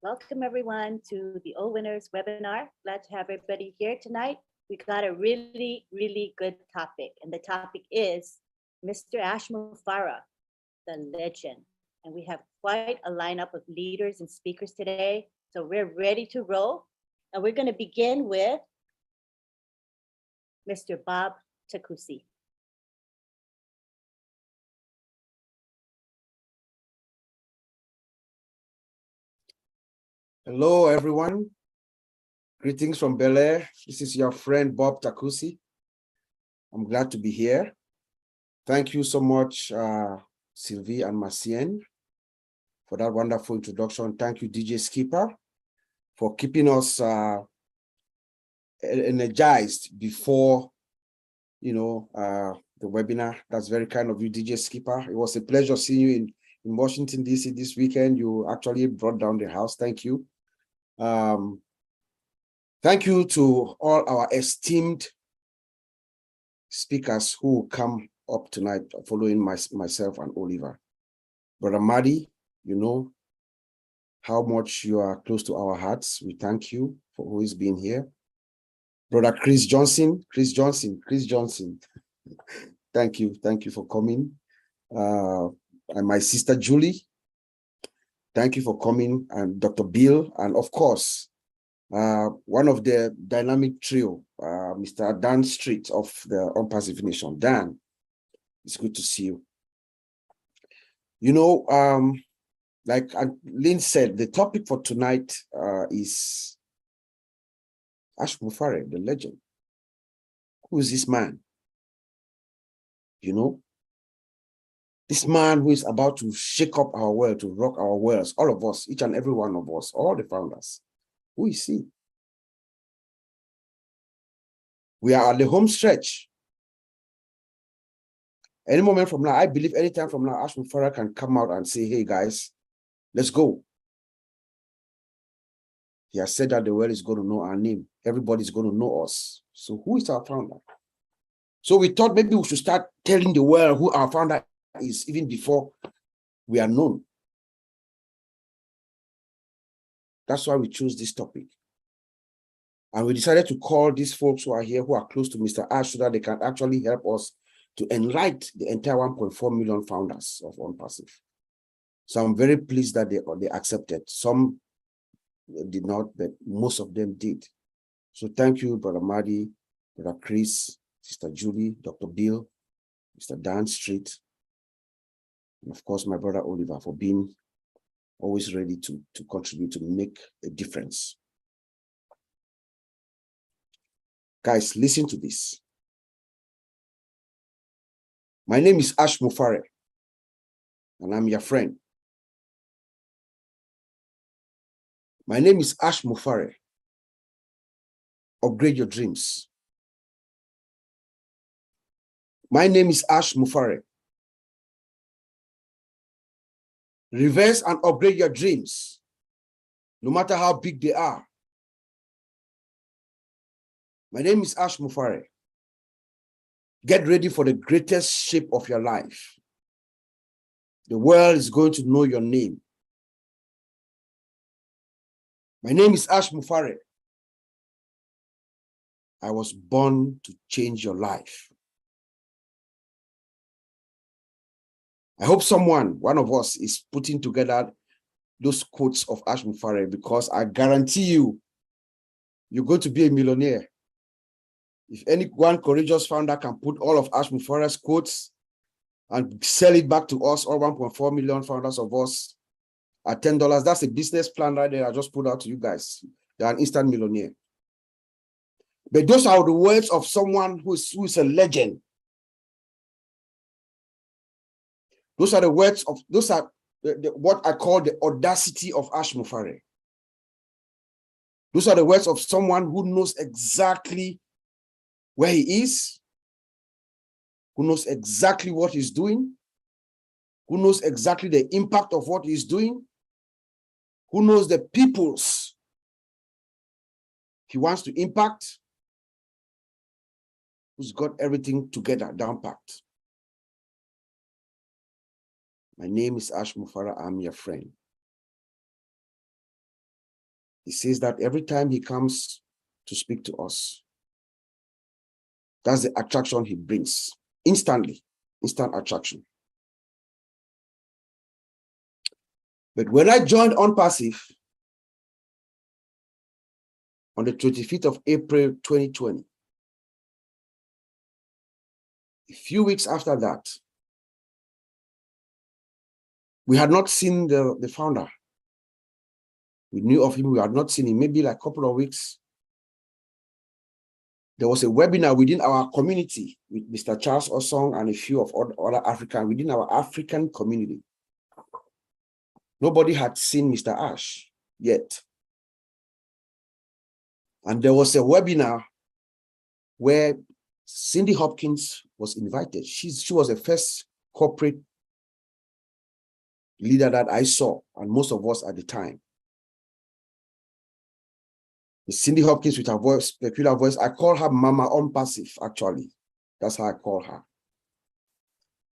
Welcome everyone to the O Winners webinar. Glad to have everybody here tonight. We got a really good topic, and the topic is Mr. Ash Mufareh, the legend. And we have quite a lineup of leaders and speakers today. So we're ready to roll. And we're going to begin with Mr. Bob Takusi. Hello, everyone. Greetings from Bel Air. This is your friend, Bob Takusi. I'm glad to be here. Thank you so much, Sylvie and Macien, for that wonderful introduction. Thank you, DJ Skipper, for keeping us energized before, the webinar. That's very kind of you, DJ Skipper. It was a pleasure seeing you in Washington, D.C. this weekend. You actually brought down the house. Thank you. Thank you to all our esteemed speakers who come up tonight following myself and Oliver. Brother Madi, you know how much you are close to our hearts. We thank you for always being here. Brother Chris Johnson. Thank you for coming. And my sister Julie, thank you for coming, and Dr. Bill, and of course, one of the dynamic trio, Mr. Dan Street of the Unpacific Nation. Dan, it's good to see you. Like Lynn said, the topic for tonight is Ash Mufareh, the legend. Who is this man? This man who is about to shake up our world, to rock our worlds, all of us, each and every one of us, all the founders. Who is he? We are at the home stretch. Any moment from now, I believe anytime from now, Ash Mufareh can come out and say, hey guys, let's go. He has said that the world is going to know our name. Everybody's going to know us. So who is our founder? So we thought maybe we should start telling the world who our founder is even before we are known. That's why we chose this topic. And we decided to call these folks who are here, who are close to Mr. Ash, so that they can actually help us to enlighten the entire 1.4 million founders of OnPassive. So I'm very pleased that they accepted. Some did not, but most of them did. So thank you, Brother Madi, Brother Chris, Sister Julie, Dr. Bill, Mr. Dan Street, and of course, my brother Oliver, for being always ready to contribute, to make a difference. Guys, listen to this. My name is Ash Mufareh, and I'm your friend. My name is Ash Mufareh. Upgrade your dreams. My name is Ash Mufareh. Reverse and upgrade your dreams, no matter how big they are. My name is Ash Mufareh. Get ready for the greatest shape of your life. The world is going to know your name. My name is Ash Mufareh. I was born to change your life. I hope one of us, is putting together those quotes of Ash Mufareh, because I guarantee you're going to be a millionaire. If any one courageous founder can put all of Ash Mufareh's quotes and sell it back to us, all 1.4 million founders of us, at $10, that's a business plan right there I just put out to you guys. They're an instant millionaire. But those are the words of someone who is a legend. Those are the words of, those are what I call the audacity of Ash Mufareh. Those are the words of someone who knows exactly where he is, who knows exactly what he's doing, who knows exactly the impact of what he's doing, who knows the peoples he wants to impact, who's got everything together, down packed. My name is Ash Mufareh. I'm your friend. He says that every time he comes to speak to us, that's the attraction he brings. Instantly, instant attraction. But when I joined On Passive on the 25th of April, 2020, a few weeks after that, we had not seen the founder. We knew of him, we had not seen him, maybe like a couple of weeks. There was a webinar within our community with Mr. Charles Osong and a few of other African, within our African community. Nobody had seen Mr. Ash yet. And there was a webinar where Cindy Hopkins was invited. She was the first corporate leader that I saw, and most of us at the time. Cindy Hopkins with her voice, peculiar voice. I call her Mama On Passive, actually. That's how I call her.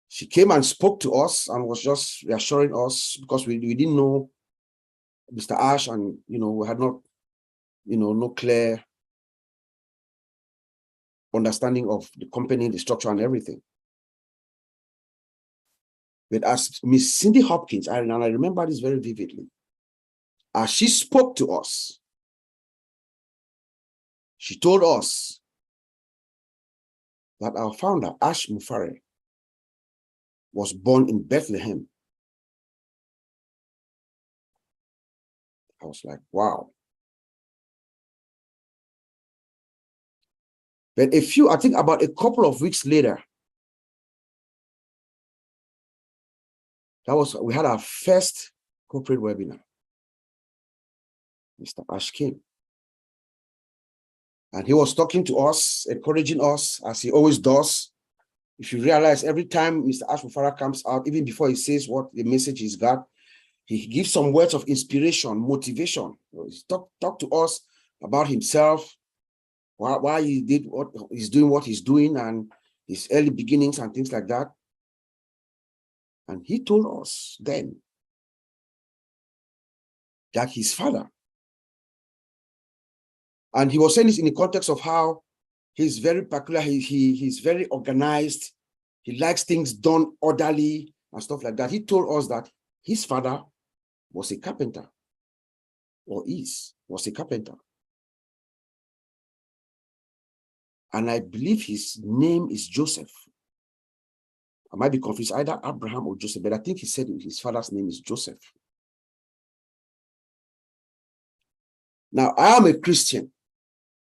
She came and spoke to us and was just reassuring us because we didn't know Mr. Ash, and we had not, no clear understanding of the company, the structure, and everything. But as Miss Cindy Hopkins, and I remember this very vividly, as she spoke to us, she told us that our founder, Ash Mufareh, was born in Bethlehem. I was like, wow. But I think about a couple of weeks later, we had our first corporate webinar. Mr. Ash came. And he was talking to us, encouraging us, as he always does. If you realize, every time Mr. Ash Mufareh comes out, even before he says what the message he's got, he gives some words of inspiration, motivation. He talk to us about himself, why he did what he's doing, and his early beginnings and things like that. And he told us then that his father, and he was saying this in the context of how he's very peculiar, he's very organized, he likes things done orderly and stuff like that. He told us that his father was a carpenter, was a carpenter. And I believe his name is Joseph. I might be confused, either Abraham or Joseph, but I think he said his father's name is Joseph. Now, I am a Christian.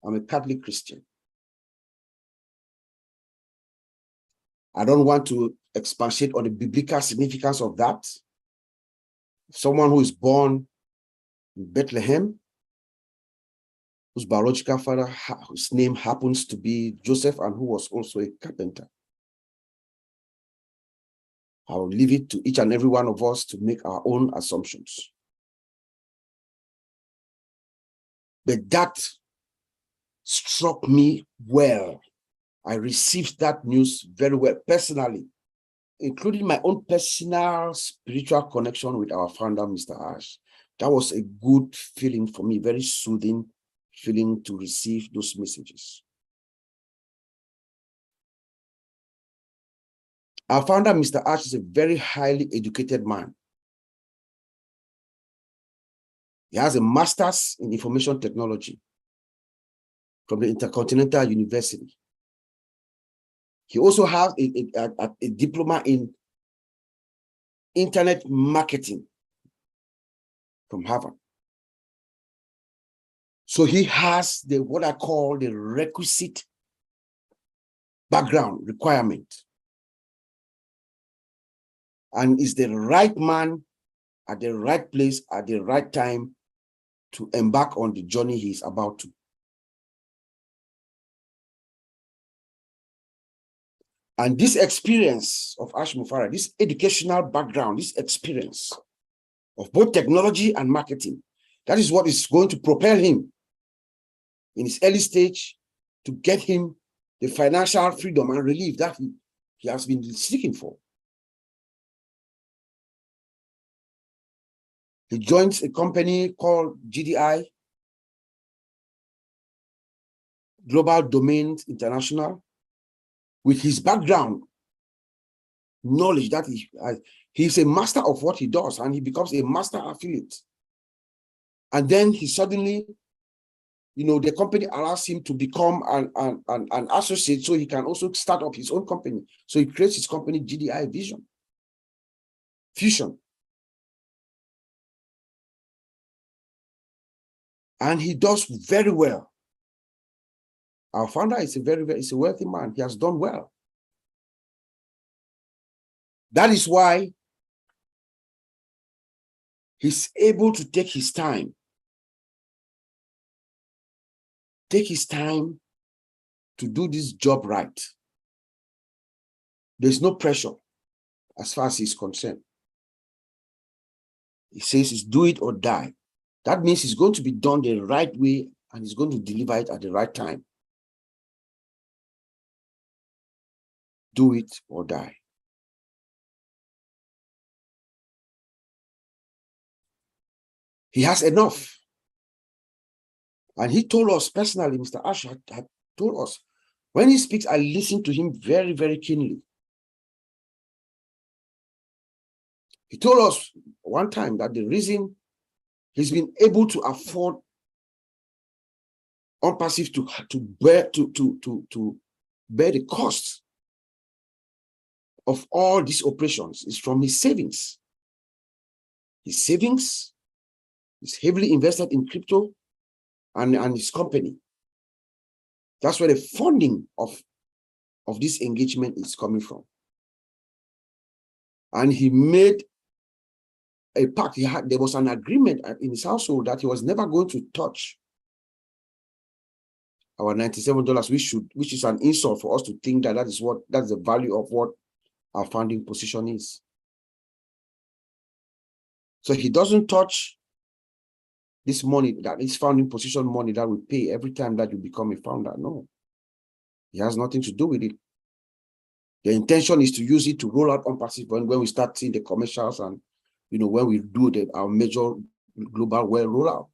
I'm a Catholic Christian. I don't want to expatiate on the biblical significance of that. Someone who is born in Bethlehem, whose biological father, whose name happens to be Joseph, and who was also a carpenter. I will leave it to each and every one of us to make our own assumptions. But that struck me well. I received that news very well personally, including my own personal spiritual connection with our founder, Mr. Ash. That was a good feeling for me, very soothing feeling to receive those messages. Our founder, Mr. Ash, is a very highly educated man. He has a master's in information technology from the Intercontinental University. He also has a diploma in internet marketing from Harvard. So he has what I call the requisite background requirement, and is the right man at the right place at the right time to embark on the journey he's about to. And this experience of Ash Mufareh, this educational background, this experience of both technology and marketing, that is what is going to propel him in his early stage to get him the financial freedom and relief that he has been seeking for. He joins a company called GDI, Global Domains International, with his background, knowledge that he's a master of what he does, and he becomes a master affiliate. And then he suddenly, the company allows him to become an associate, so he can also start up his own company. So he creates his company, GDI Fusion. And he does very well. Our founder is a wealthy man. He has done well. That is why he's able to take his time. Take his time to do this job right. There's no pressure as far as he's concerned. He says it's do it or die. That means it's going to be done the right way, and he's going to deliver it at the right time. Do it or die. He has enough. And he told us personally, Mr. Ash had told us, when he speaks, I listen to him very, very keenly. He told us one time that the reason he's been able to afford Unpassive to bear the cost of all these operations is from his savings. His savings is heavily invested in crypto and his company. That's where the funding of this engagement is coming from. And he made a pact. There was an agreement in his household that he was never going to touch our $97, which is an insult for us to think that that's the value of what our founding position is. So he doesn't touch this money, that is founding position money that we pay every time that you become a founder. No, he has nothing to do with it. The intention is to use it to roll out Unpassive when we start seeing the commercials and when we do our major global well rollout.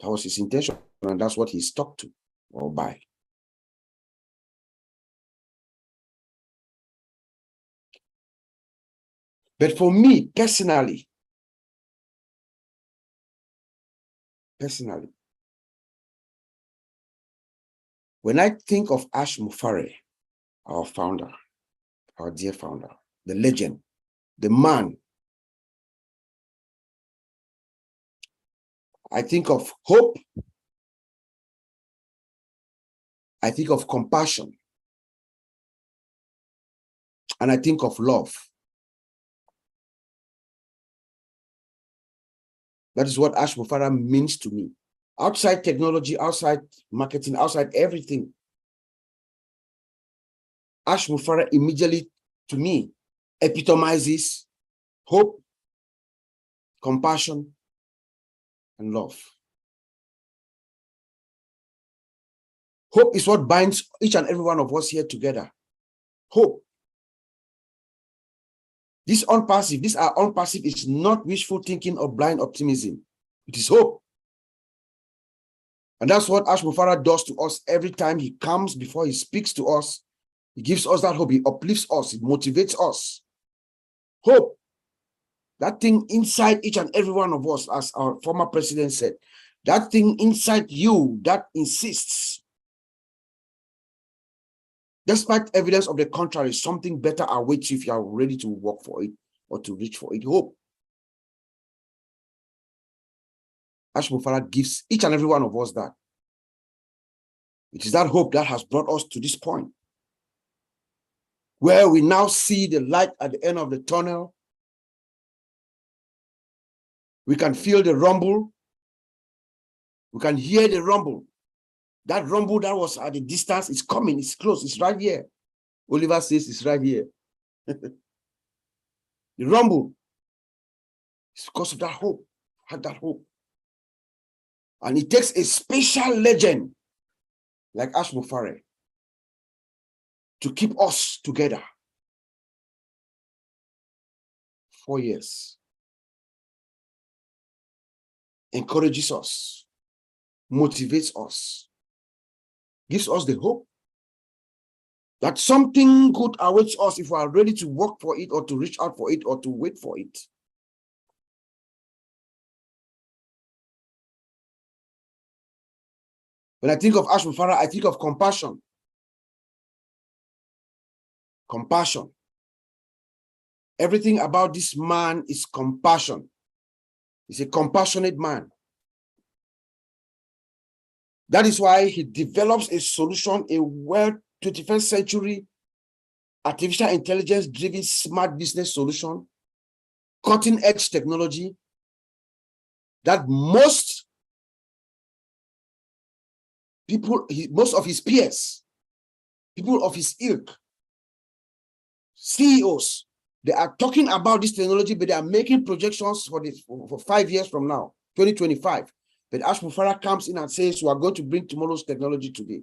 That was his intention, and that's what he stuck to or by. But for me personally, when I think of Ash Mufareh, our founder, our dear founder, the legend, the man, I think of hope, I think of compassion, and I think of love. That is what Ash Mufareh means to me. Outside technology, outside marketing, outside everything, Ash Mufareh immediately, to me, epitomizes hope, compassion, and love. Hope is what binds each and every one of us here together. Hope. These are unpassive. It's not wishful thinking or blind optimism. It is hope. And that's what Ash Mufareh does to us every time he comes, before he speaks to us. He gives us that hope. He uplifts us. It motivates us. Hope. That thing inside each and every one of us, as our former president said, that thing inside you that insists, despite evidence of the contrary, something better awaits you if you are ready to work for it or to reach for it. Hope. Ash Mufareh gives each and every one of us that. It is that hope that has brought us to this point, where we now see the light at the end of the tunnel. We can feel the rumble. We can hear the rumble. That rumble that was at the distance is coming. It's close. It's right here. Oliver says it's right here. The rumble is because of that hope. Had that hope. And it takes a special legend like Ash Mufareh to keep us together. 4 years. Encourages us, motivates us, gives us the hope that something good awaits us if we are ready to work for it or to reach out for it or to wait for it. When I think of Ash Mufareh, I think of compassion. Compassion. Everything about this man is compassion. He's a compassionate man. That is why he develops a solution, a 21st century artificial intelligence driven smart business solution, cutting edge technology that most people, most of his peers, people of his ilk, CEOs, they are talking about this technology, but they are making projections for 5 years from now, 2025. But Ash Mufareh comes in and says, we are going to bring tomorrow's technology today.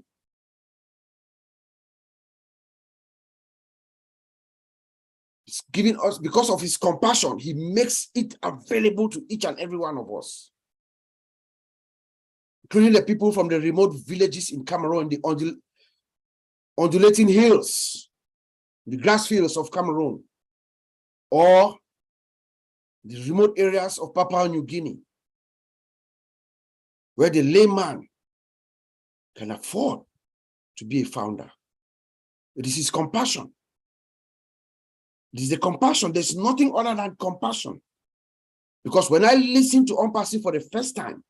It's giving us, because of his compassion, he makes it available to each and every one of us, including the people from the remote villages in Cameroon, the undulating hills, the grass fields of Cameroon, or the remote areas of Papua New Guinea, where the layman can afford to be a founder. It is his compassion. It is the compassion. There's nothing other than compassion. Because when I listened to Unpassive for the first time,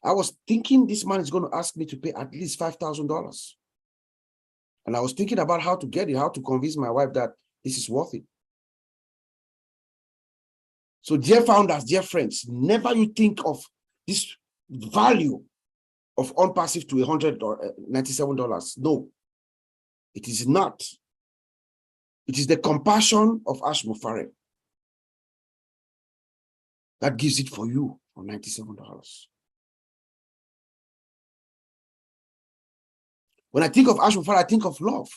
I was thinking this man is going to ask me to pay at least $5,000. And I was thinking about how to get it, how to convince my wife that this is worth it. So dear founders, dear friends, never you think of this value of Unpassive to $197. No, it is not. It is the compassion of Ash Mufareh that gives it for you for $97. When I think of Ash Mufareh, I think of love.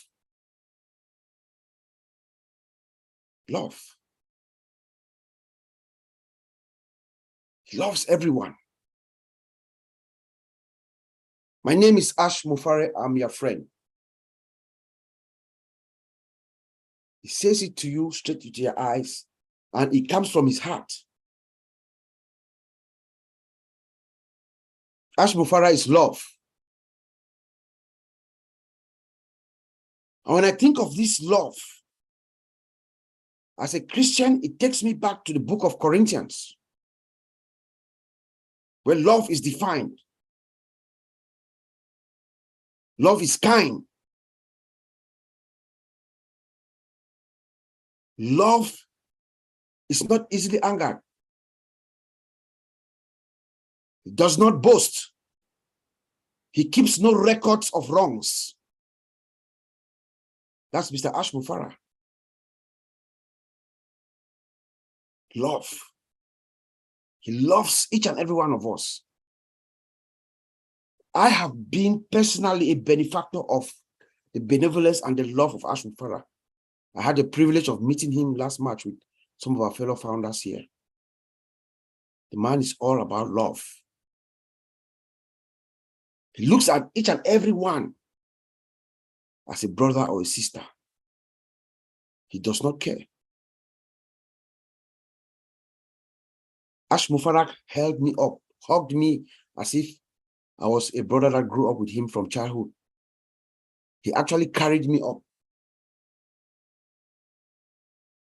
Love. He loves everyone. My name is Ash Mufareh. I'm your friend. He says it to you straight into your eyes, and it comes from his heart. Ash Mufareh is love. And when I think of this love, as a Christian, it takes me back to the book of Corinthians, where love is defined. Love is kind. Love is not easily angered. It does not boast. He keeps no records of wrongs. That's Mr. Ash Mufareh. Love. He loves each and every one of us. I have been personally a benefactor of the benevolence and the love of Ash Mufareh. I had the privilege of meeting him last March with some of our fellow founders here. The man is all about love. He looks at each and every one as a brother or a sister. He does not care. Ash Mufareh held me up, hugged me as if I was a brother that grew up with him from childhood. He actually carried me up.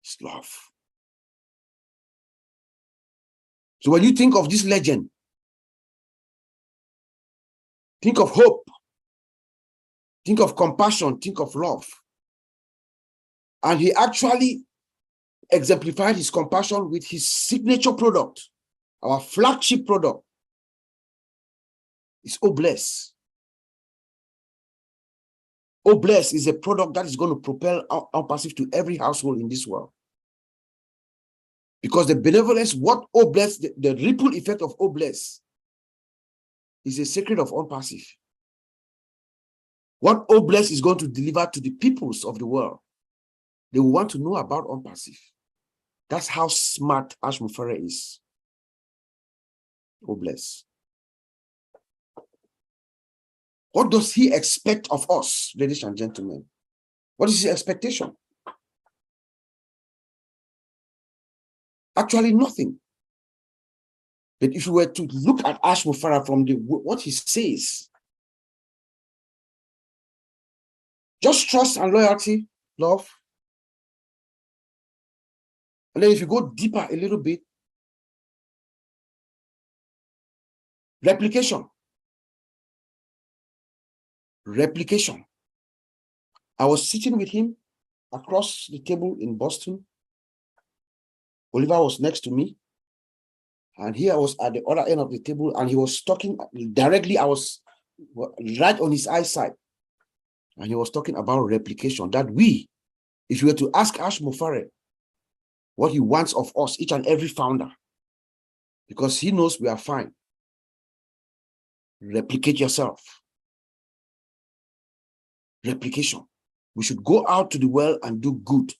It's love. So when you think of this legend, think of hope, think of compassion, think of love. And he actually exemplified his compassion with his signature product, our flagship product. It's Oh Bless. Oh Bless is a product that is going to propel Unpassive to every household in this world. Because the benevolence, what Oh Bless, the ripple effect of Oh Bless is a secret of Unpassive. What Oh Bless is going to deliver to the peoples of the world, they will want to know about Unpassive. That's how smart Ash Mufareh is. Oh Bless. What does he expect of us, ladies and gentlemen? What is his expectation? Actually, nothing. But if you were to look at Ash Mufareh from what he says, just trust and loyalty, love. And then if you go deeper a little bit, replication. Replication. I was sitting with him across the table in Boston. Oliver was next to me. And here I was at the other end of the table, and he was talking directly. I was right on his eyesight. And he was talking about replication, that if you were to ask Ash Mufareh what he wants of us, each and every founder, because he knows we are fine, replicate yourself. Replication. We should go out to the world and do good.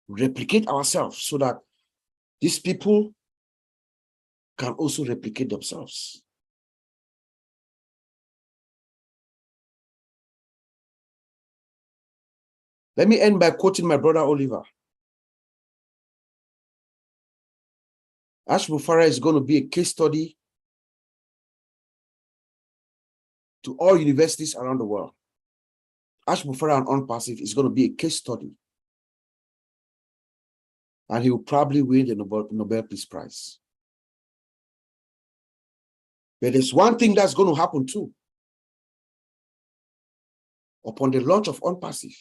Replicate ourselves so that these people can also replicate themselves. Let me end by quoting my brother Oliver. Ash Mufareh is going to be a case study to all universities around the world. Ash Mufareh and Unpassive is going to be a case study. And he will probably win the Nobel Peace Prize. But there's one thing that's going to happen too. Upon the launch of Unpassive,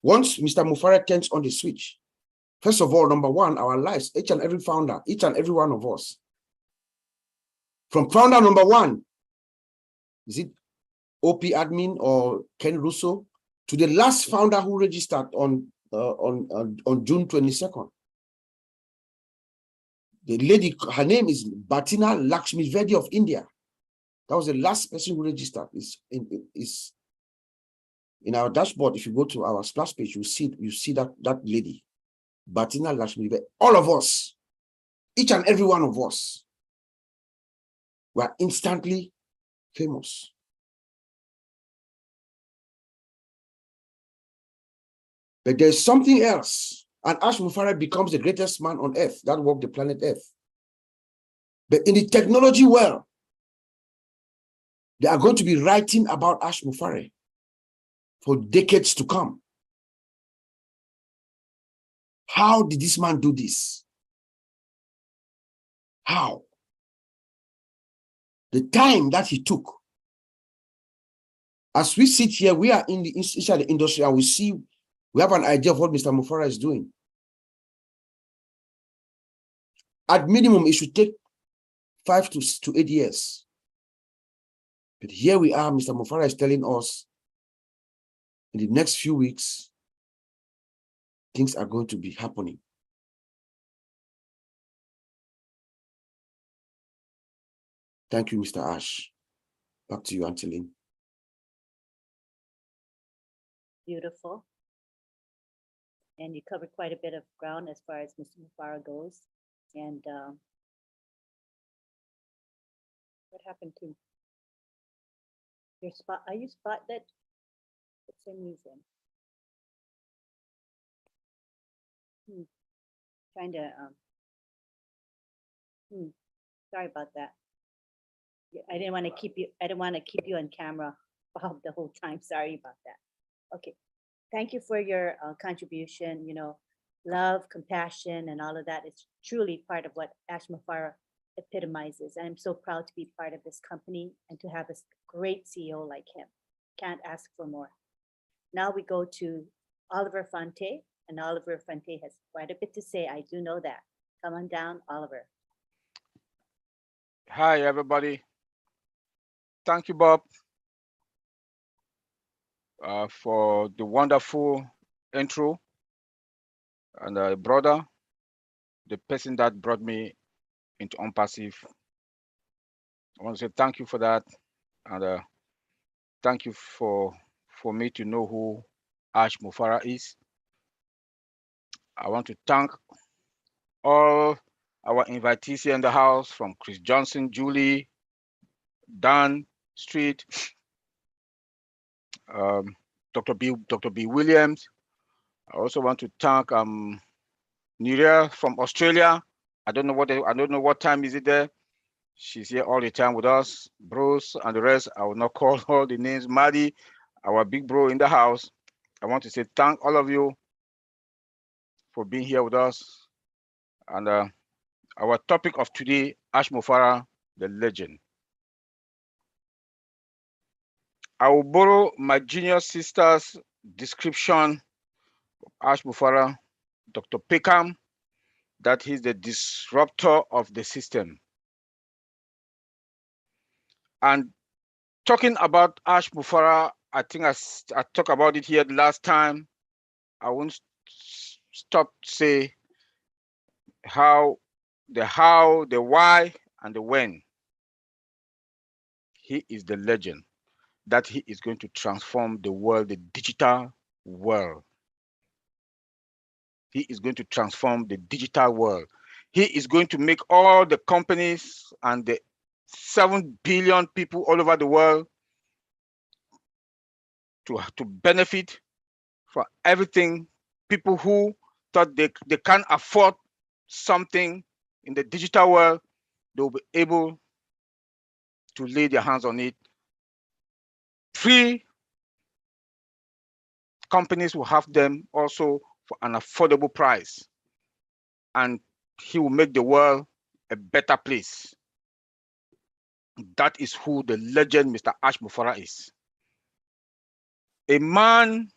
once Mr. Mufareh turns on the switch, first of all, number one, our lives, each and every founder, each and every one of us, from founder number one, is it OP admin or Ken Russo, to the last founder who registered on June 22nd. The lady, her name is Bhatina Lakshmivedi of India. That was the last person who registered. Is in our dashboard. If you go to our splash page, you see that lady, Bhatina Lakshmivedi. All of us, each and every one of us, were instantly famous. But there's something else, and Ash Mufareh becomes the greatest man on earth that walked the planet Earth. But in the technology world, they are going to be writing about Ash Mufareh for decades to come. How did this man do this? How? The time that he took. As we sit here, we are inside the industry, and we have an idea of what Mr. Mufareh is doing. At minimum, it should take 5 to 8 years. But here we are, Mr. Mufareh is telling us in the next few weeks, things are going to be happening. Thank you, Mr. Ash. Back to you, Anteline. Beautiful. And you covered quite a bit of ground as far as Mr. Mufareh goes. And what happened to your spot? Are you spotted? For some reason. Trying to sorry about that. I didn't want to keep you on camera Bob the whole time. Sorry about that. Okay. Thank you for your contribution. You know, love, compassion, and all of that is truly part of what Ash Mufareh epitomizes. And I'm so proud to be part of this company and to have a great CEO like him. Can't ask for more. Now we go to Oliver Fonte, and Oliver Fonte has quite a bit to say. I do know that. Come on down, Oliver. Hi, everybody. Thank you, Bob, for the wonderful intro. And brother, the person that brought me into Unpassive, I want to say thank you for that. And thank you for me to know who Ash Mufareh is. I want to thank all our invitees here in the house, from Chris Johnson, Julie, Dan Street, Dr. B. Williams. I also want to thank Niria from Australia. I don't know what time is it there. She's here all the time with us. Bruce and the rest. I will not call all the names. Maddie, our big bro in the house. I want to say thank all of you for being here with us. And our topic of today, Ash Mufareh, the legend. I will borrow my junior sister's description of Ash Mufareh, Dr. Peckham, that he's the disruptor of the system. And talking about Ash Mufareh, I think I talked about it here the last time. I won't stop to say how, the why, and the when. He is the legend that he is going to transform the world, the digital world. He is going to transform the digital world. He is going to make all the companies and the 7 billion people all over the world to benefit from everything. People who thought they can't afford something in the digital world, they'll be able to lay their hands on it. Free companies will have them also for an affordable price. And he will make the world a better place. That is who the legend Mr. Ash Mufareh is. A man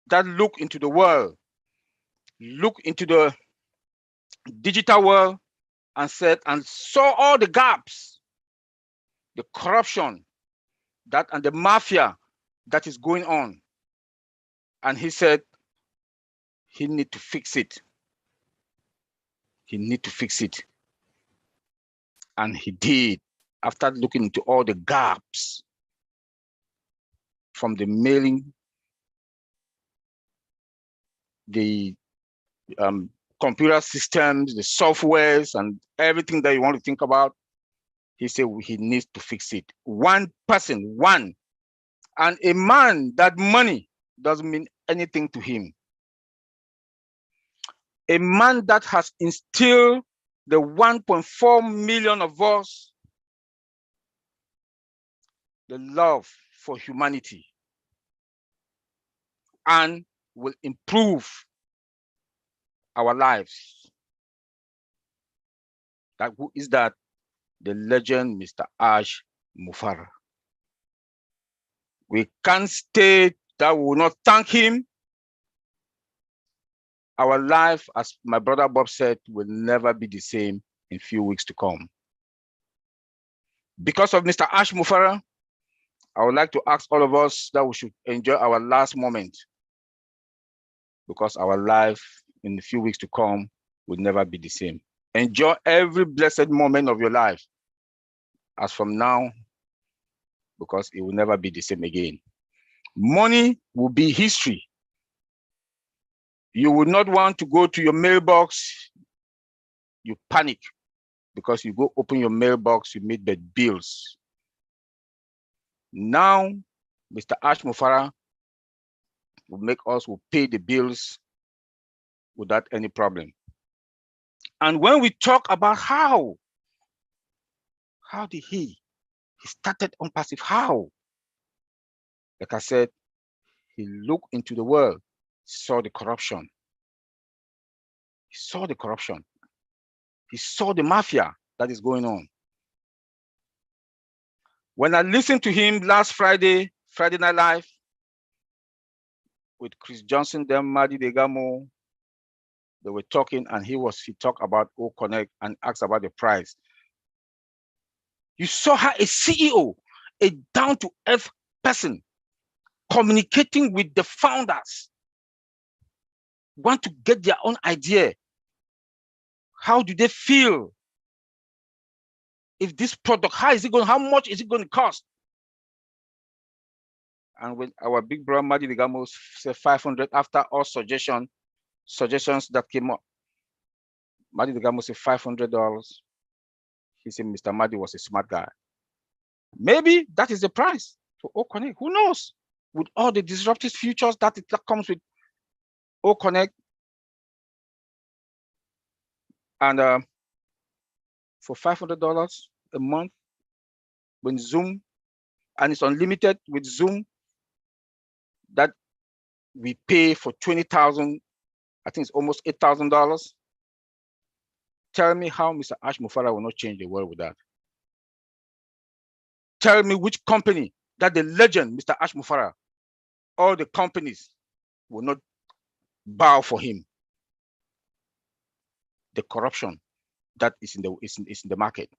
that looked into the world, looked into the digital world and saw all the gaps, the corruption, and the mafia that is going on. And he said he need to fix it. He need to fix it. And he did, after looking into all the gaps from the mailing, the computer systems, the softwares, and everything that you want to think about. He said he needs to fix it. One person, one. And a man that money doesn't mean anything to him. A man that has instilled the 1.4 million of us the love for humanity and will improve our lives. Who is that? The legend, Mr. Ash Mufareh. We can't state that we will not thank him. Our life, as my brother Bob said, will never be the same in few weeks to come. Because of Mr. Ash Mufareh, I would like to ask all of us that we should enjoy our last moment, because our life in a few weeks to come will never be the same. Enjoy every blessed moment of your life as from now, because it will never be the same again. Money will be history. You would not want to go to your mailbox. You panic because you go open your mailbox, you meet the bills. Now, Mr. Ash Mufareh will pay the bills without any problem. And when we talk about how did he started on passive, how? Like I said, he looked into the world, saw the corruption. He saw the corruption. He saw the mafia that is going on. When I listened to him last Friday Night Live, with Chris Johnson, then Madi Degamo, they were talking, and he talked about O Connect and asked about the price. You saw how a CEO, a down-to-earth person, communicating with the founders, want to get their own idea. How do they feel? If this product, how much is it going to cost? And when our big brother Madi Degamo said 500 after all suggestions that came up, Madi Degamo said $500. He said Mr. Madi was a smart guy. Maybe that is the price for O-Connect. Who knows? With all the disruptive futures that comes with O-Connect, and for $500 a month with Zoom, and it's unlimited with Zoom, that we pay for 20,000, I think it's almost $8,000. Tell me how Mr. Mufareh will not change the world with that. Tell me which company that the legend, Mr. Mufareh, all the companies will not bow for him. The corruption that is in the market.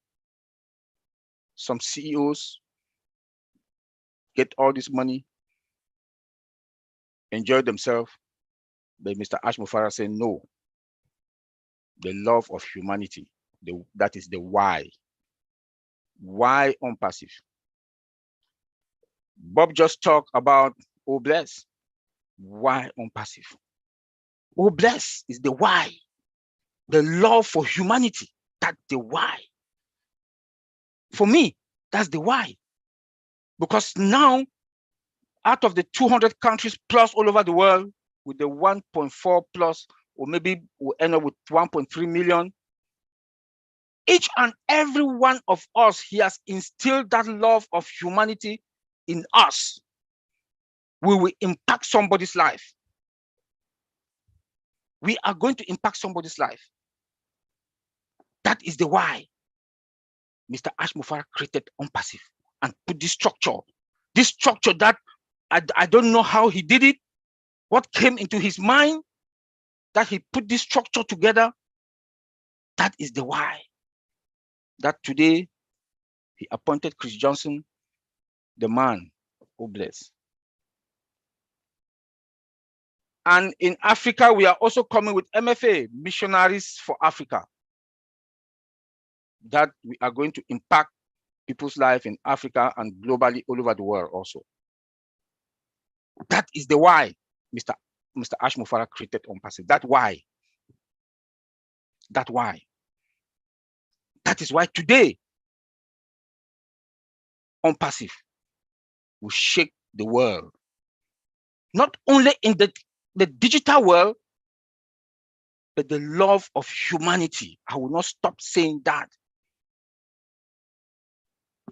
Some CEOs get all this money, enjoy themselves, but Mr. Mufareh said no. The love of humanity, that is the why. Why on passive? Bob just talked about oh bless. Why on passive? Oh bless is the why. The love for humanity, that's the why. For me, that's the why. Because now, out of the 200 countries plus all over the world, with the 1.4 plus, or maybe we'll end up with 1.3 million, each and every one of us, he has instilled that love of humanity in us. We will impact somebody's life. We are going to impact somebody's life. That is the why Mr. Mufareh created OnPassive and put this structure that I don't know how he did it, what came into his mind, that he put this structure together. That is the why. That today he appointed Chris Johnson, the man who bless. And in Africa, we are also coming with MFA, Missionaries for Africa, that we are going to impact people's life in Africa and globally all over the world also. That is the why Mr. Mufareh created OnPassive. That why. That why. That is why today OnPassive will shake the world. Not only in the digital world, but the love of humanity. I will not stop saying that.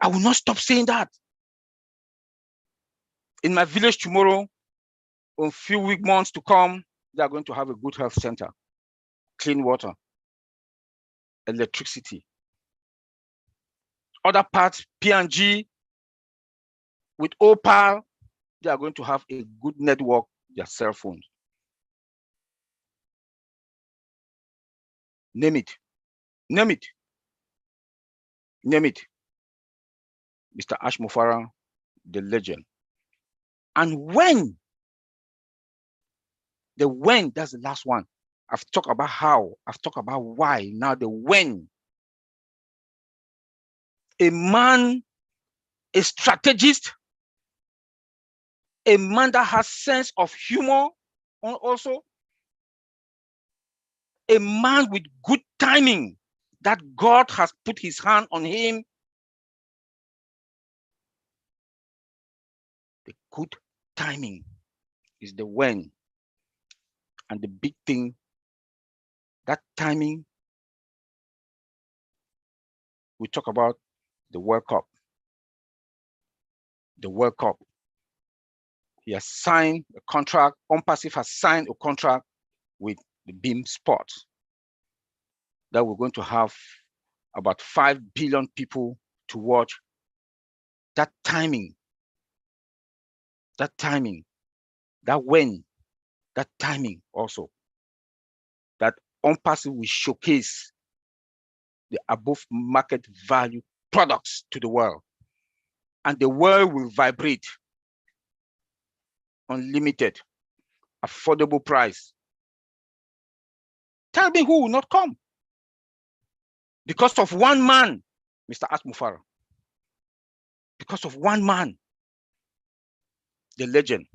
I will not stop saying that. In my village tomorrow, in a few months to come, they are going to have a good health center, clean water, electricity. Other parts, P&G, with Opal, they are going to have a good network, their cell phones. Name it. Name it. Name it. Mr. Mufareh, the legend. And when, that's the last one. I've talked about how, I've talked about why, now the when. A man, a strategist, a man that has sense of humor also, a man with good timing, that God has put his hand on him. The good timing is the when. And the big thing, that timing, we talk about the World Cup. The World Cup. He has signed a contract, OnPassive has signed a contract with the Beam Sports that we're going to have about 5 billion people to watch. That timing, that when, that timing also, that OnPassive will showcase the above market value products to the world, and the world will vibrate. Unlimited, affordable price. Tell me who will not come? Because of one man, Mr. Mufareh. Because of one man, the legend.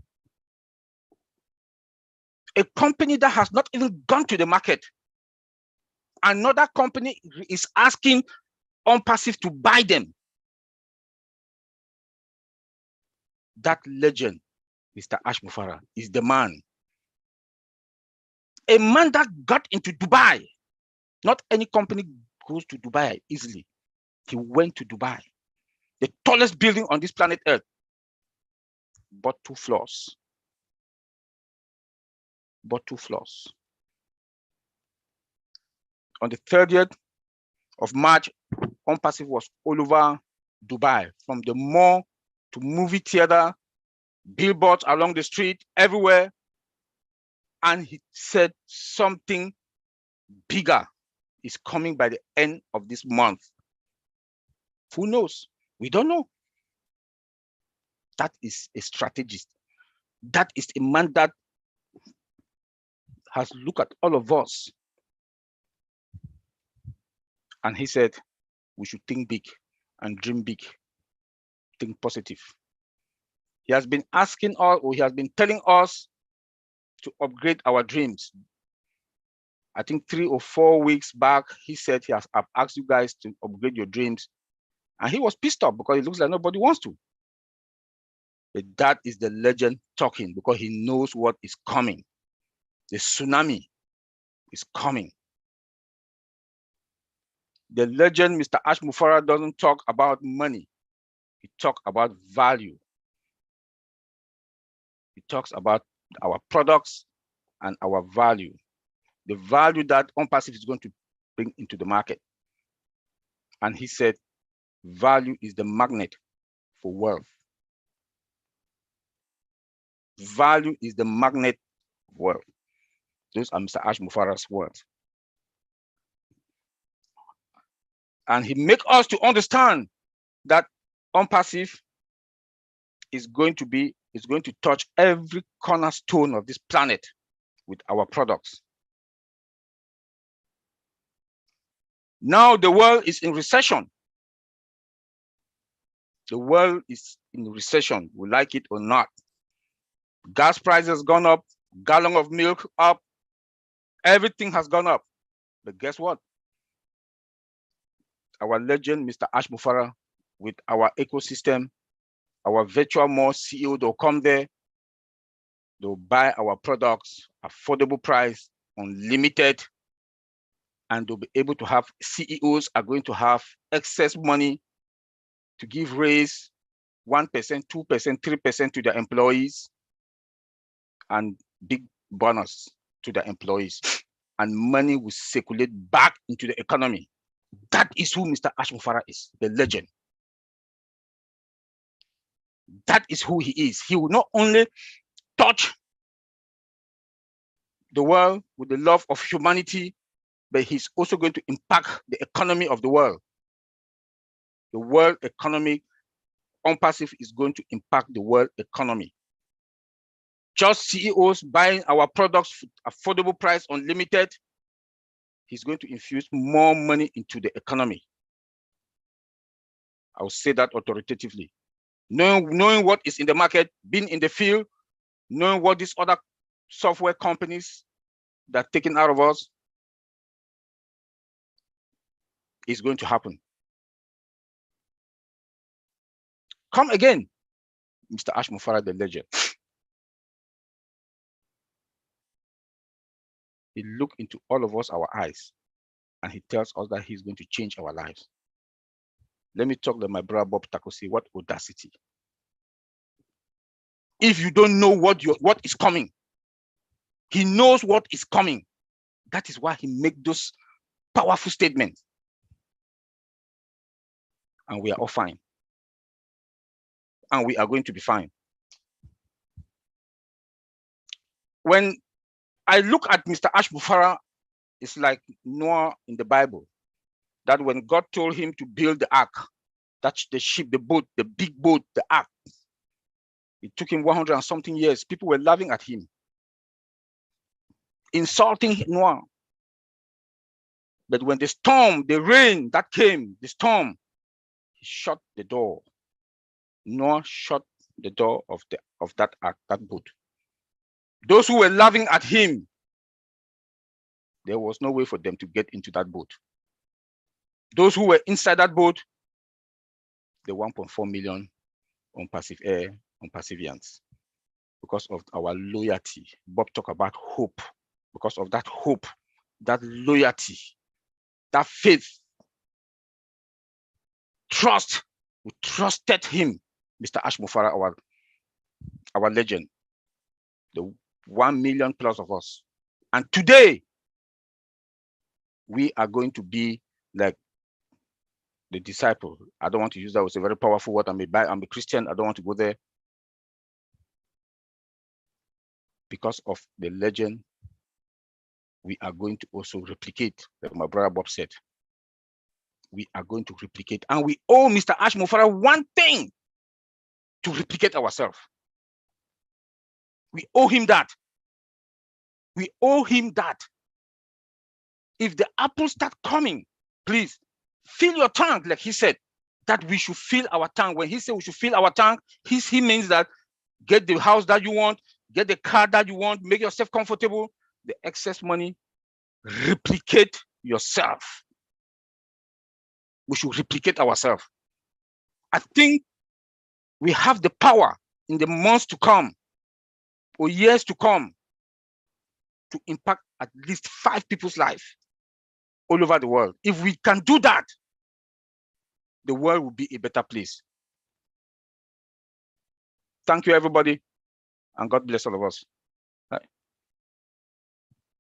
A company that has not even gone to the market. Another company is asking OnPassive to buy them. That legend, Mr. Mufareh, is the man. A man that got into Dubai. Not any company goes to Dubai easily. He went to Dubai, the tallest building on this planet Earth, bought 2 floors. Bought 2 floors. On the 30th of March, Unpassive was all over Dubai, from the mall to movie theater, billboards along the street, everywhere. And he said something bigger is coming by the end of this month. Who knows? We don't know. That is a strategist. That is a man that has looked at all of us. And he said, we should think big and dream big, think positive. He has been asking us, or he has been telling us to upgrade our dreams. I think 3 or 4 weeks back, he said I've asked you guys to upgrade your dreams. And he was pissed off because it looks like nobody wants to. But that is the legend talking, because he knows what is coming. The tsunami is coming. The legend, Mr. Mufareh, doesn't talk about money. He talks about value. He talks about our products and our value. The value that Unpassive is going to bring into the market. And he said, value is the magnet for wealth. Value is the magnet of wealth. Those are Mr. Mufareh's words. And he makes us to understand that Unpassive is going to touch every cornerstone of this planet with our products. Now the world is in recession. The world is in recession, we like it or not. Gas prices gone up, gallon of milk up, everything has gone up. But guess what? Our legend, Mr. Mufareh, with our ecosystem, our virtual mall CEO, they'll come there, they'll buy our products, affordable price, unlimited, and they'll be able to have, CEOs are going to have excess money to give raise 1%, 2%, 3% to their employees, and big bonus to their employees. And money will circulate back into the economy. That is who Mr. Mufareh is, the legend. That is who he is. He will not only touch the world with the love of humanity, but he's also going to impact the economy of the world. The world economy, Unpassive is going to impact the world economy. Just CEOs buying our products for affordable price, unlimited, he's going to infuse more money into the economy. I will say that authoritatively. Knowing what is in the market, being in the field, knowing what these other software companies that are taken out of us is going to happen. Come again, Mr. Mufareh, the legend. He looks into all of us, our eyes, and he tells us that he's going to change our lives. Let me talk to my brother Bob Takosi. What audacity. If you don't know what is coming, he knows what is coming. That is why he makes those powerful statements. And we are all fine. And we are going to be fine. When I look at Mr. Mufareh, it's like Noah in the Bible, that when God told him to build the ark, that's the ship, the boat, the big boat, the ark. It took him 100 and something years. People were laughing at him, insulting Noah. But when the storm, the rain that came, the storm, he shut the door. Noah shut the door of that ark, that boat. Those who were laughing at him, there was no way for them to get into that boat. Those who were inside that boat, the 1.4 million Unpassive Air on perseverance, because of our loyalty. Bob talked about hope. Because of that hope, that loyalty, that faith, trust, we trusted him, Mr. Ash Mufareh, our legend, the 1 million plus of us. And today, we are going to be like the disciple. I don't want to use that. It's a very powerful word. I'm a Christian. I don't want to go there. Because of the legend, we are going to also replicate, like my brother Bob said. We are going to replicate, and we owe Mr. Ash Mufareh one thing: to replicate ourselves. We owe him that. We owe him that. If the apples start coming, please fill your tank, like he said, that we should fill our tank. When he said we should fill our tank, he means that get the house that you want, get the car that you want, make yourself comfortable. The excess money, replicate yourself. We should replicate ourselves. I think we have the power in the months to come or years to come to impact at least 5 people's life all over the world. If we can do that, the world will be a better place. Thank you, everybody, and God bless all of us. Bye.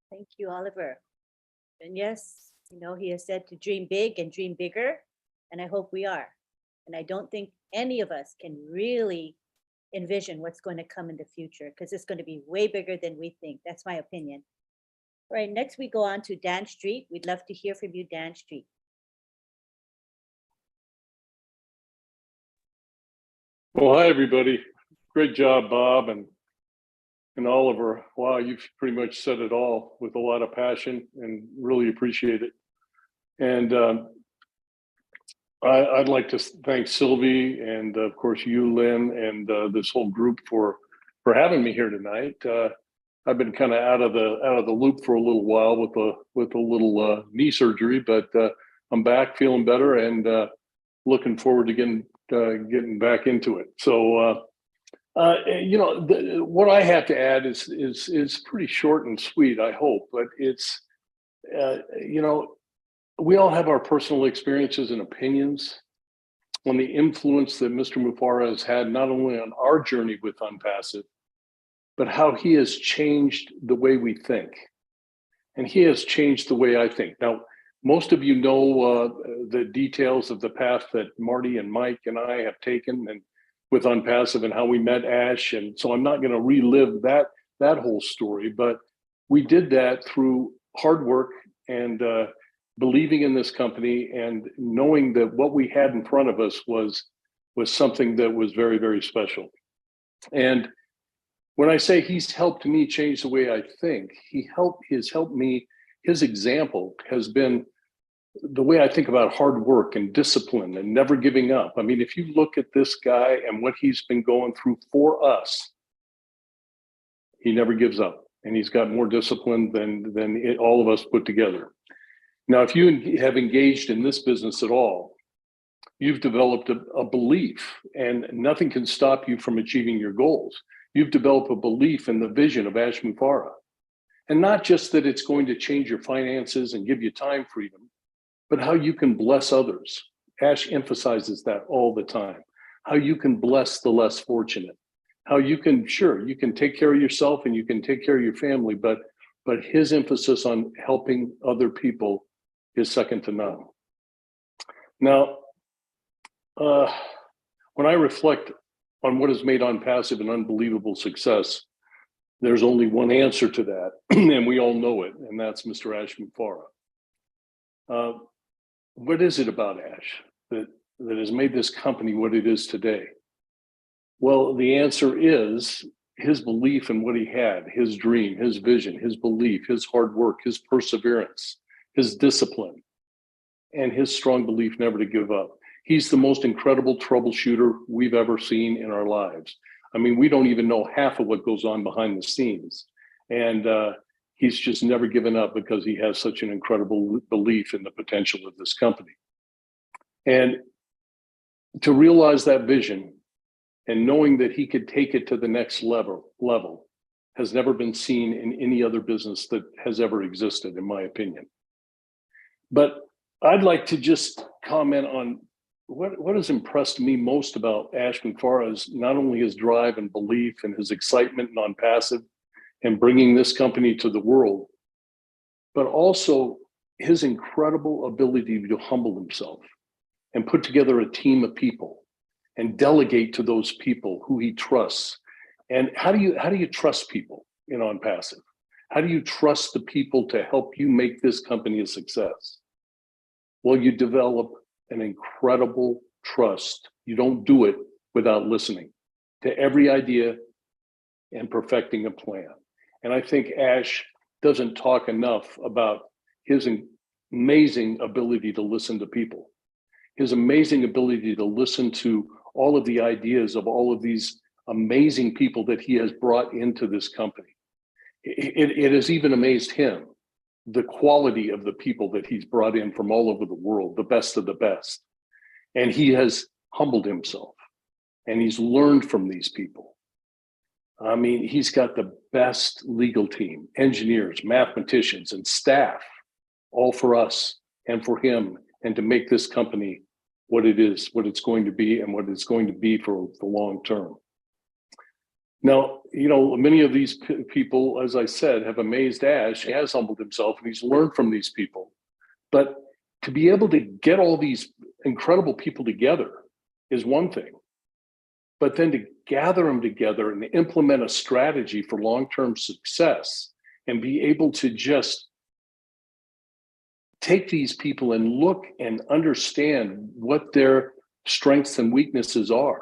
Thank you, Oliver. And yes, you know, he has said to dream big and dream bigger, and I hope we are. And I don't think any of us can really envision what's going to come in the future, because it's going to be way bigger than we think. That's my opinion. All right, next we go on to Dan Street. We'd love to hear from you, Dan Street. Well, hi, everybody. Great job, Bob and Oliver. Wow, you've pretty much said it all with a lot of passion, and really appreciate it. And I'd like to thank Sylvie and, of course, you, Lynn, and this whole group for having me here tonight. I've been kind of out of the loop for a little while with a little knee surgery, but I'm back, feeling better, and looking forward to getting back into it. So, you know, what I have to add is pretty short and sweet, I hope, but it's, you know, we all have our personal experiences and opinions on the influence that Mr. Mufareh has had, not only on our journey with Unpassive, but how he has changed the way we think. And he has changed the way I think. Now, most of you know the details of the path that Marty and Mike and I have taken and with Unpassive and how we met Ash. And so I'm not going to relive that whole story, but we did that through hard work and believing in this company and knowing that what we had in front of us was something that was very, very special. And when I say he's helped me change the way I think, he's helped me, his example has been the way I think about hard work and discipline and never giving up. I mean, if you look at this guy and what he's been going through for us, he never gives up, and he's got more discipline than all of us put together. Now, if you have engaged in this business at all, you've developed a belief, and nothing can stop you from achieving your goals. You've developed a belief in the vision of Ash Mufareh. And not just that it's going to change your finances and give you time freedom, but how you can bless others. Ash emphasizes that all the time. How you can bless the less fortunate. How you can, sure, you can take care of yourself and you can take care of your family, but his emphasis on helping other people is second to none. Now, when I reflect on what has made Unpassive an unbelievable success, there's only one answer to that, and we all know it, and that's Mr. Ash Mufareh. What is it about Ash that has made this company what it is today? Well, the answer is his belief in what he had, his dream, his vision, his belief, his hard work, his perseverance, his discipline, and his strong belief never to give up. He's the most incredible troubleshooter we've ever seen in our lives. I mean, we don't even know half of what goes on behind the scenes. And he's just never given up because he has such an incredible belief in the potential of this company. And to realize that vision and knowing that he could take it to the next level has never been seen in any other business that has ever existed, in my opinion. But I'd like to just comment on what has impressed me most about Ash Mufareh is not only his drive and belief and his excitement non-passive and bringing this company to the world, but also his incredible ability to humble himself and put together a team of people and delegate to those people who he trusts. And how do you trust people in non-passive? How do you trust the people to help you make this company a success? Well, you develop an incredible trust. You don't do it without listening to every idea and perfecting a plan. And I think Ash doesn't talk enough about his amazing ability to listen to people, his amazing ability to listen to all of the ideas of all of these amazing people that he has brought into this company. It has even amazed him, the quality of the people that he's brought in from all over the world, the best of the best. And he has humbled himself and he's learned from these people. I mean, he's got the best legal team, engineers, mathematicians, and staff, all for us and for him, and to make this company what it is, what it's going to be, and what it's going to be for the long term. Now, you know, many of these people, as I said, have amazed Ash. He has humbled himself and he's learned from these people. But to be able to get all these incredible people together is one thing. But then to gather them together and implement a strategy for long-term success and be able to just take these people and look and understand what their strengths and weaknesses are,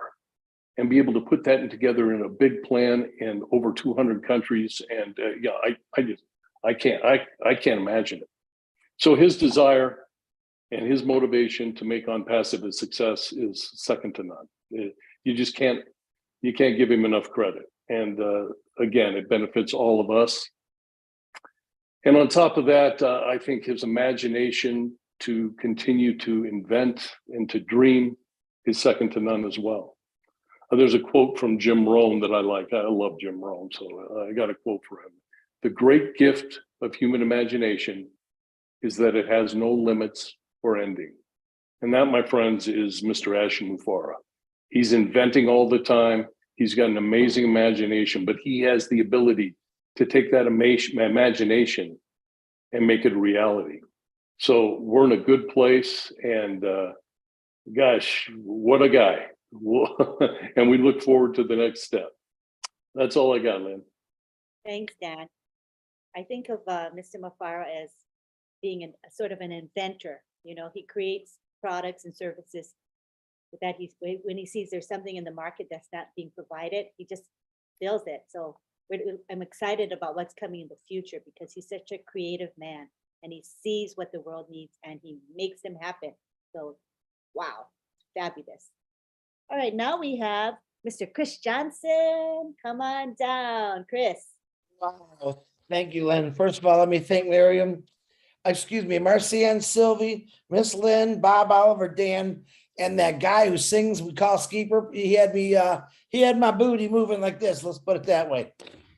and be able to put that together in a big plan in over 200 countries. And I can't imagine it. So his desire and his motivation to make OnPassive a success is second to none. You just can't give him enough credit. And again, it benefits all of us. And on top of that, I think his imagination to continue to invent and to dream is second to none as well. There's a quote from Jim Rohn that I like. I love Jim Rohn, so I got a quote for him. The great gift of human imagination is that it has no limits or ending. And that, my friends, is Mr. Ash Mufareh. He's inventing all the time. He's got an amazing imagination, but he has the ability to take that imagination and make it a reality. So we're in a good place, and gosh, what a guy. And we look forward to the next step. That's all I got, Lynn. Thanks, Dan. I think of Mr. Mufareh as being a sort of an inventor. You know, he creates products and services that when he sees there's something in the market that's not being provided, he just builds it. So I'm excited about what's coming in the future because he's such a creative man and he sees what the world needs and he makes them happen. So, wow, fabulous. All right, now we have Mr. Chris Johnson. Come on down, Chris. Wow, thank you, Lynn. First of all, let me thank Marcianne, Sylvie, Miss Lynn, Bob, Oliver, Dan, and that guy who sings, we call Skeeper. He had my booty moving like this. Let's put it that way.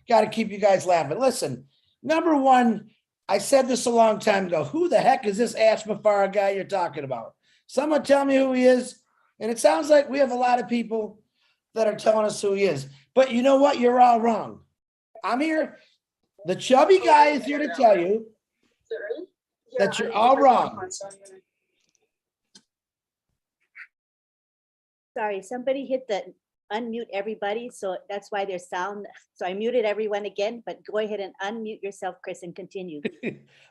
Got to keep you guys laughing. Listen, number one, I said this a long time ago. Who the heck is this Ash Mufareh guy you're talking about? Someone tell me who he is. And it sounds like we have a lot of people that are telling us who he is. But you know what? You're all wrong. I'm here. The chubby guy is here to tell you that you're all wrong. Sorry, somebody hit the unmute everybody. So that's why there's sound. So I muted everyone again, but go ahead and unmute yourself, Chris, and continue.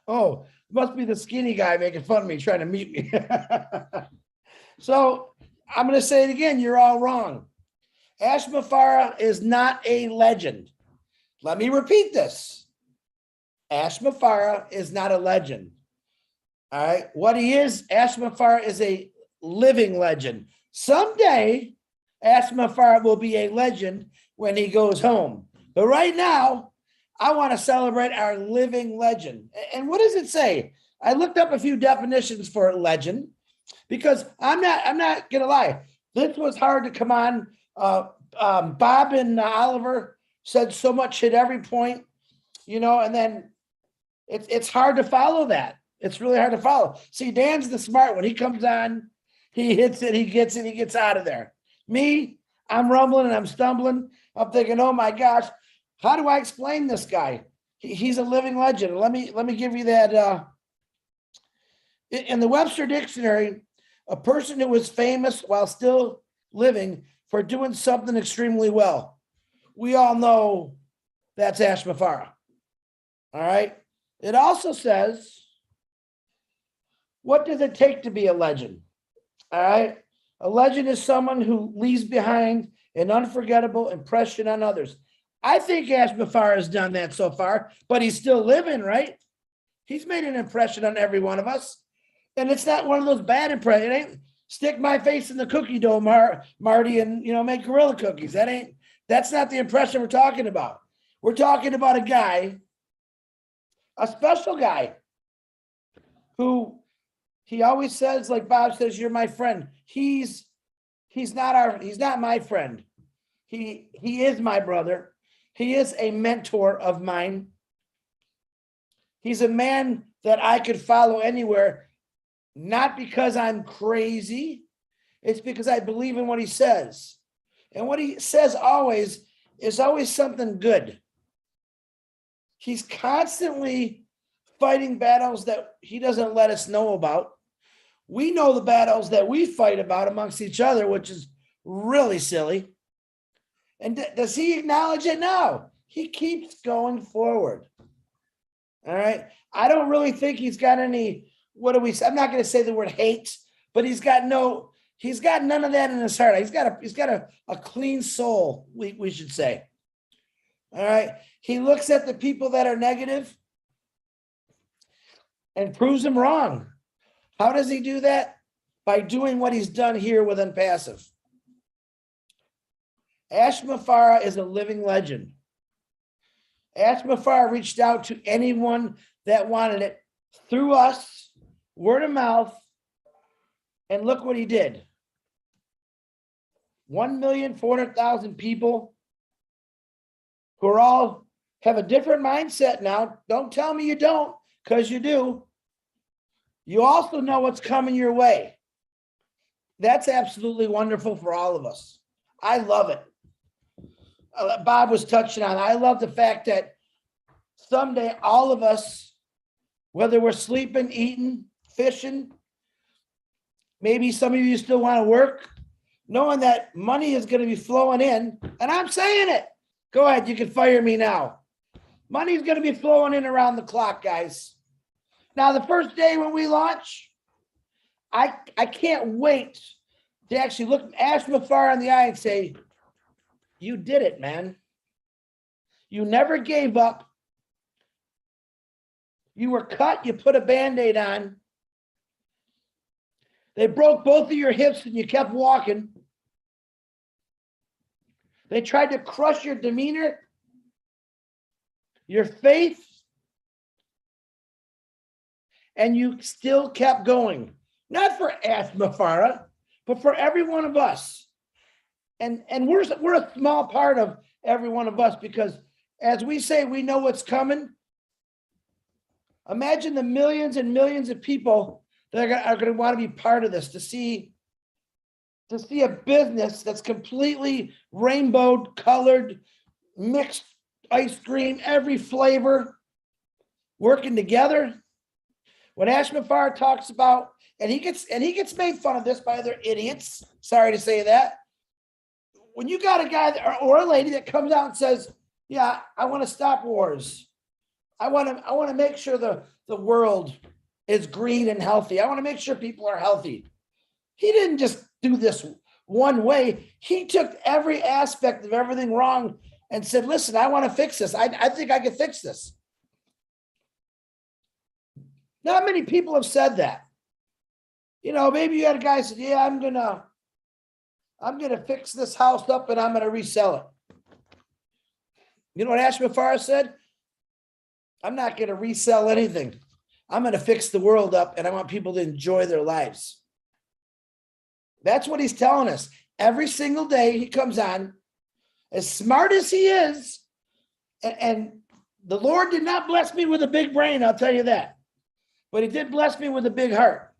Oh, must be the skinny guy making fun of me, trying to mute me. So I'm going to say it again. You're all wrong. Ash Mufareh is not a legend. Let me repeat this. Ash Mufareh is not a legend. All right. What he is, Ash Mufareh is a living legend. Someday, Ash Mufareh will be a legend when he goes home. But right now, I want to celebrate our living legend. And what does it say? I looked up a few definitions for legend because I'm not going to lie. This was hard to come on Bob and Oliver said so much at every point, and then it's hard to follow that. It's really hard to follow. See, Dan's the smart one. He comes on, he hits it, he gets it, he gets out of there. Me, I'm rumbling and I'm stumbling. I'm thinking, oh my gosh, how do I explain this guy? He's a living legend. Let me give you that. In the Webster Dictionary, a person who was famous while still living for doing something extremely well. We all know that's Ash Mufareh. All right. It also says, what does it take to be a legend? All right. A legend is someone who leaves behind an unforgettable impression on others. I think Ash Mufareh has done that so far, but he's still living, right? He's made an impression on every one of us. And it's not one of those bad impressions. It ain't stick my face in the cookie dough, Marty, and make gorilla cookies. That's not the impression we're talking about. We're talking about a guy, a special guy, who he always says, like Bob says, you're my friend. He's not my friend. He is my brother. He is a mentor of mine. He's a man that I could follow anywhere, not because I'm crazy. It's because I believe in what he says. And what he says always is always something good. He's constantly fighting battles that he doesn't let us know about. We know the battles that we fight about amongst each other, which is really silly. And does he acknowledge it? No. He keeps going forward. All right. I don't really think he's got any, I'm not going to say the word hate, but he's got none of that in his heart. He's got a clean soul, we should say. All right. He looks at the people that are negative and proves them wrong. How does he do that? By doing what he's done here with Unpassive. Ash Mufareh is a living legend. Ash Mufareh reached out to anyone that wanted it through us, word of mouth, and look what he did. 1,400,000 people who are all have a different mindset now. Don't tell me you don't, because you do. You also know what's coming your way. That's absolutely wonderful for all of us. I love it. Bob was touching on, I love the fact that someday all of us, whether we're sleeping, eating, fishing, maybe some of you still want to work, knowing that money is going to be flowing in, and I'm saying it. Go ahead, you can fire me now. Money's going to be flowing in around the clock, guys. Now, the first day when we launch, I can't wait to actually look Ash Mufareh in the eye and say, you did it, man. You never gave up. You were cut, you put a Band-Aid on. They broke both of your hips and you kept walking. They tried to crush your demeanor, your faith, and you still kept going. Not for Ash Mufareh, but for every one of us. And we're a small part of every one of us, because as we say, we know what's coming. Imagine the millions and millions of people that are going to want to be part of this, to see a business that's completely rainbow colored, mixed ice cream, every flavor, working together. When Ash Mufareh talks about, and he gets made fun of this by other idiots, sorry to say that. When you got a guy or a lady that comes out and says, yeah, I want to stop wars. I want to make sure the world is green and healthy. I want to make sure people are healthy. He didn't just do this one way. He took every aspect of everything wrong and said, listen, I want to fix this. I think I can fix this. Not many people have said that. Maybe you had a guy said, yeah, I'm gonna fix this house up and I'm gonna resell it. You know what Ash Mufareh said? I'm not gonna resell anything. I'm gonna fix the world up and I want people to enjoy their lives. That's what he's telling us. every single day he comes on, as smart as he is, and the Lord did not bless me with a big brain, I'll tell you that. But he did bless me with a big heart.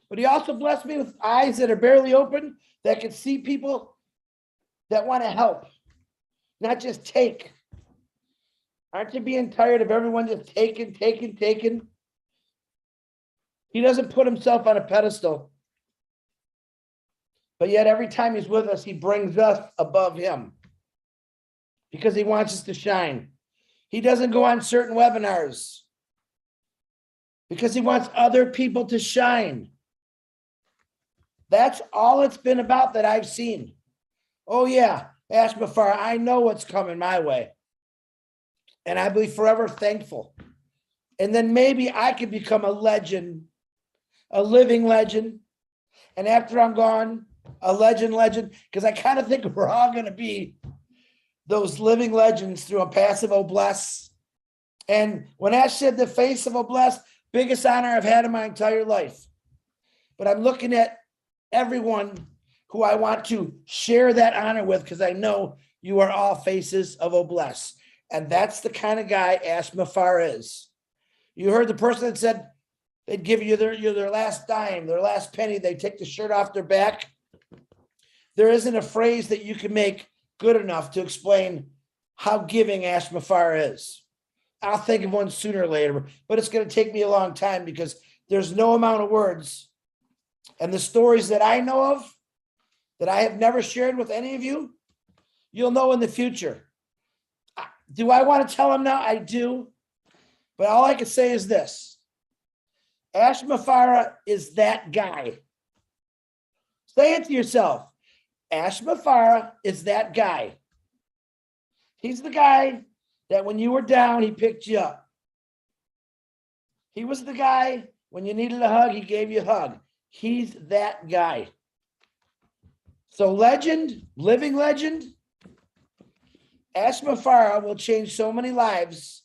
But he also blessed me with eyes that are barely open, that can see people that want to help, not just take. Aren't you being tired of everyone just taking? He doesn't put himself on a pedestal. But yet every time he's with us, he brings us above him because he wants us to shine. He doesn't go on certain webinars because he wants other people to shine. That's all it's been about that I've seen. Oh yeah, Ash Mufareh, I know what's coming my way. And I'll be forever thankful. And then maybe I could become a legend, a living legend. And after I'm gone, a legend, because I kind of think we're all going to be those living legends through a passive obless. And when Ash said the face of obless, biggest honor I've had in my entire life. But I'm looking at everyone who I want to share that honor with, because I know you are all faces of obless. And that's the kind of guy Ash Mufareh is. You heard the person that said they'd give you their last dime, their last penny, they take the shirt off their back. There isn't a phrase that you can make good enough to explain how giving Ash Mufareh is. I'll think of one sooner or later, but it's going to take me a long time because there's no amount of words. And the stories that I know of, that I have never shared with any of you, you'll know in the future. Do I want to tell them now? I do. But all I can say is this. Ash Mufareh is that guy. Say it to yourself. Ash Mufareh is that guy. He's the guy that when you were down, he picked you up. He was the guy when you needed a hug, he gave you a hug. He's that guy. So legend, living legend, Ash Mufareh will change so many lives.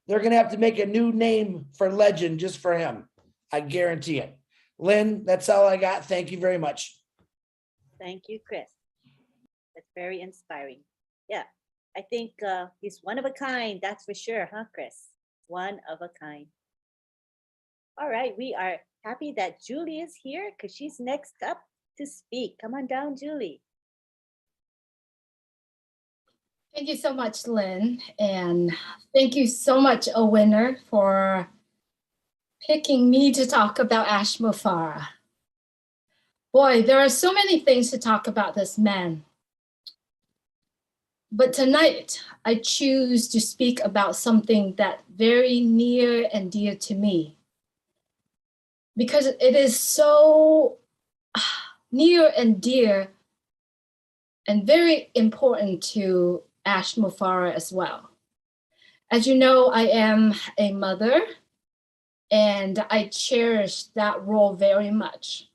They're going to have to make a new name for legend just for him. I guarantee it. Lynn, that's all I got. Thank you very much. Thank you, Chris. That's very inspiring. Yeah, I think he's one of a kind, that's for sure, huh, Chris? One of a kind. All right, we are happy that Julie is here because she's next up to speak. Come on down, Julie. Thank you so much, Lynn. And thank you so much, a winner, for picking me to talk about Ash Mufareh. Boy, there are so many things to talk about this man. But tonight, I choose to speak about something that's very near and dear to me. Because it is so near and dear and very important to Ash Mufareh as well. As you know, I am a mother and I cherish that role very much.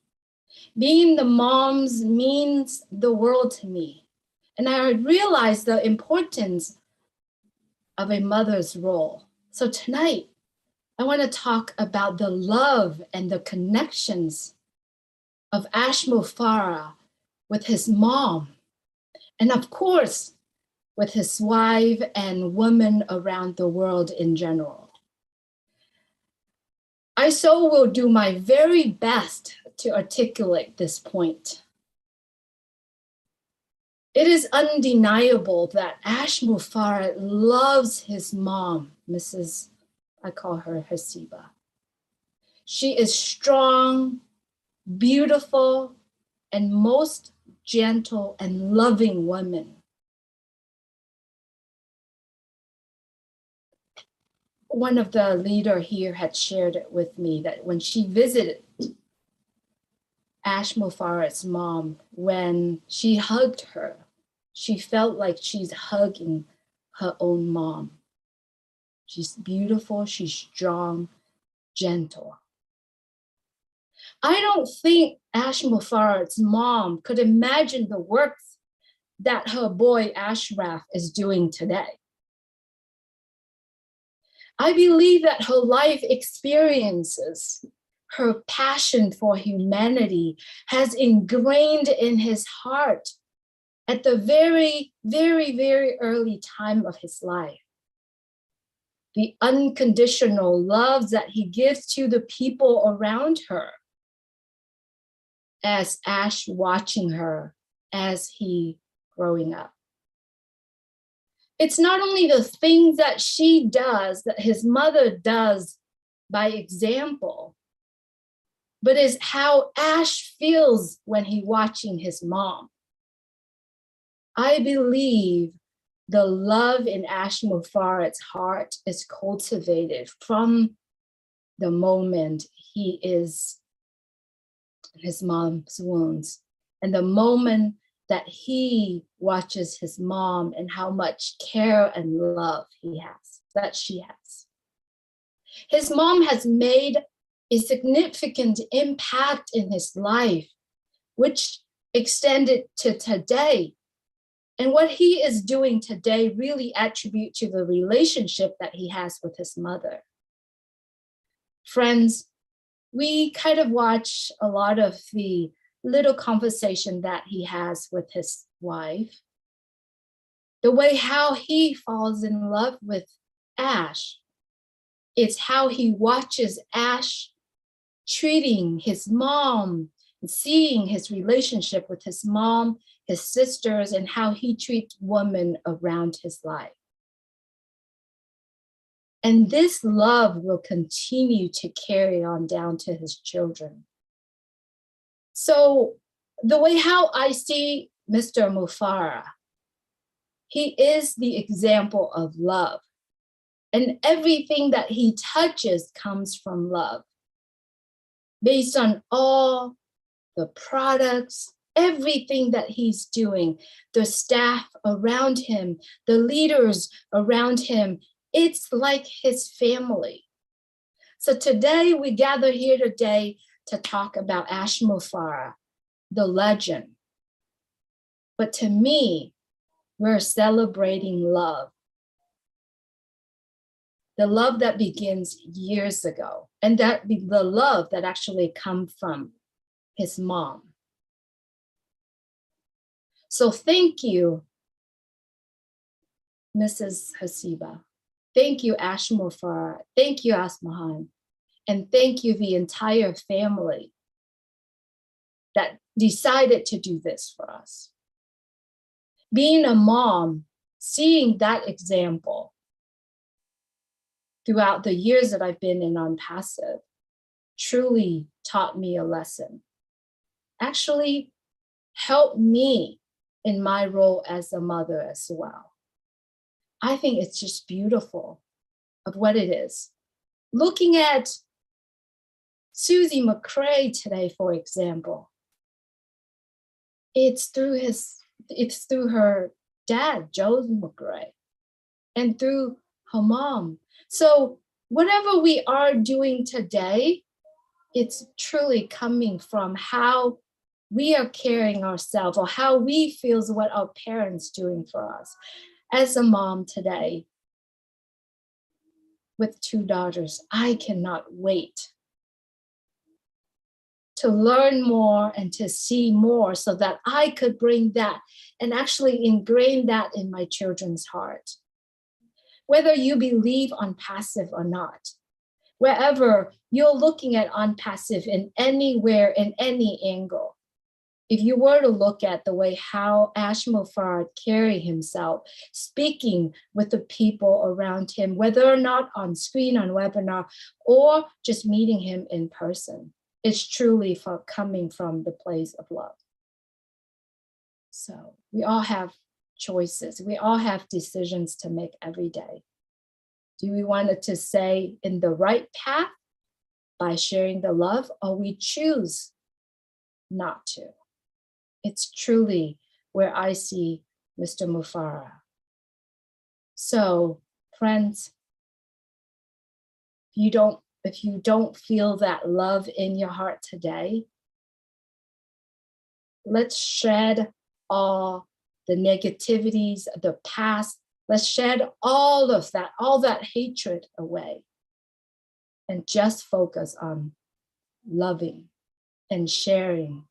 Being the moms means the world to me. And I realize the importance of a mother's role. So tonight, I want to talk about the love and the connections of Ash Mufareh with his mom. And of course, with his wife and women around the world in general. I so will do my very best to articulate this point. It is undeniable that Ash Mufareh loves his mom, Mrs. I call her Hasiba. She is strong, beautiful, and most gentle and loving woman. One of the leaders here had shared it with me that when she visited Ash Mufareh's mom, when she hugged her, she felt like she's hugging her own mom. She's beautiful, she's strong, gentle. I don't think Ash Mufareh's mom could imagine the work that her boy Ashraf is doing today. I believe that her life experiences her passion for humanity has ingrained in his heart at the very, very, very early time of his life. The unconditional love that he gives to the people around her, as Ash watching her as he growing up. It's not only the things that she does, that his mother does by example, but is how Ash feels when he watching his mom. I believe the love in Ash Mufareh's heart is cultivated from the moment he is in his mom's wounds, and the moment that he watches his mom and how much care and love that she has. His mom has made a significant impact in his life, which extended to today. And what he is doing today really attribute to the relationship that he has with his mother. Friends, we kind of watch a lot of the little conversation that he has with his wife. The way how he falls in love with Ash. It's how he watches Ash treating his mom, and seeing his relationship with his mom, his sisters, and how he treats women around his life. And this love will continue to carry on down to his children. So the way how I see Mr. Mufareh, he is the example of love. And everything that he touches comes from love. Based on all the products, everything that he's doing, the staff around him, the leaders around him, it's like his family. So today we gather here today to talk about Ash Mufareh, the legend. But to me, we're celebrating love. The love that begins years ago, and that the love that actually comes from his mom. So thank you, Mrs. Hasiba. Thank you, Ash Mufareh. Thank you, Asmahan. And thank you, the entire family that decided to do this for us. Being a mom, seeing that example throughout the years that I've been in Unpassive truly taught me a lesson. Actually helped me in my role as a mother as well. I think it's just beautiful of what it is. Looking at Susie McCrae today, for example, it's through her dad, Joe McCrae, and through her mom. So whatever we are doing today, it's truly coming from how we are carrying ourselves, or how we feel what our parents doing for us. As a mom today with 2 daughters, I cannot wait to learn more and to see more so that I could bring that and actually ingrain that in my children's heart. Whether you believe on passive or not, wherever you're looking at Unpassive in anywhere, in any angle, if you were to look at the way how Ash Mufareh carried himself, speaking with the people around him, whether or not on screen, on webinar, or just meeting him in person, it's truly coming from the place of love. So we all have choices. We all have decisions to make every day. Do we want it to stay in the right path by sharing the love, or we choose not to? It's truly where I see Mr. Mufareh. So, friends, if you don't feel that love in your heart today, let's shed all the negativities of the past. Let's shed all that hatred away, and just focus on loving and sharing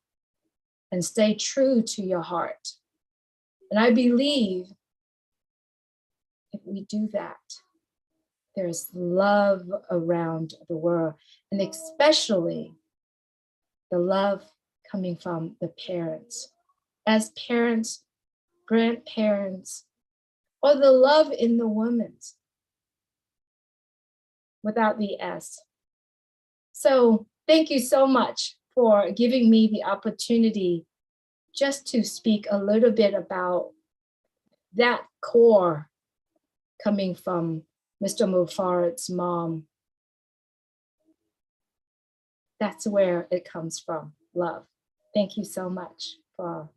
and stay true to your heart. And I believe if we do that, there's love around the world, and especially the love coming from the parents. As parents, grandparents, or the love in the women without the S. So thank you so much for giving me the opportunity just to speak a little bit about that core coming from Mr. Mufareh's mom. That's where it comes from, love. Thank you so much for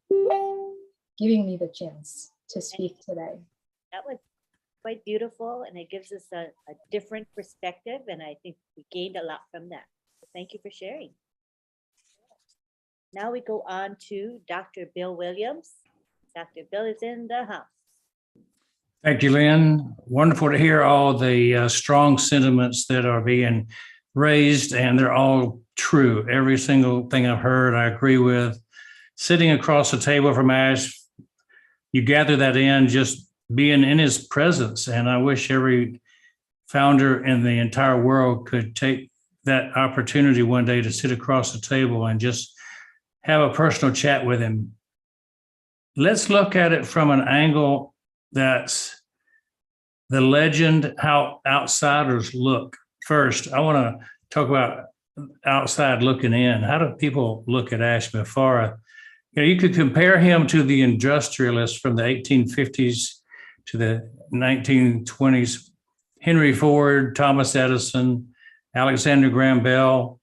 giving me the chance to speak today. That was quite beautiful, and it gives us a different perspective, and I think we gained a lot from that. So thank you for sharing. Now we go on to Dr. Bill Williams. Dr. Bill is in the house. Thank you, Lynn. Wonderful to hear all the strong sentiments that are being raised, and they're all true. Every single thing I've heard, I agree with. Sitting across the table from Ash, you gather that in just being in his presence. And I wish every founder in the entire world could take that opportunity one day to sit across the table and just have a personal chat with him. Let's look at it from an angle that's the legend, how outsiders look. First, I want to talk about outside looking in. How do people look at Ash Mufareh? You could compare him to the industrialists from the 1850s to the 1920s. Henry Ford, Thomas Edison, Alexander Graham Bell,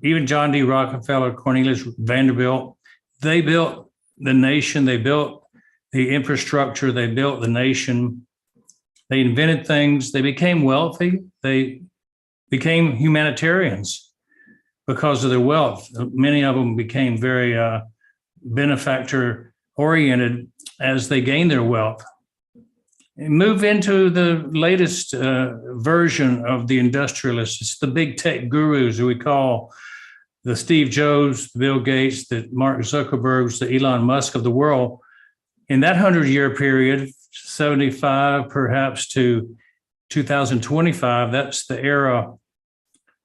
even John D. Rockefeller, Cornelius Vanderbilt. They built the nation. They built the infrastructure. They built the nation. They invented things. They became wealthy. They became humanitarians because of their wealth. Many of them became very benefactor oriented as they gained their wealth. Move into the latest version of the industrialists. It's the big tech gurus who we call the Steve Jobs, the Bill Gates, the Mark Zuckerbergs, the Elon Musk of the world. In that 100-year period, 75 perhaps to 2025, that's the era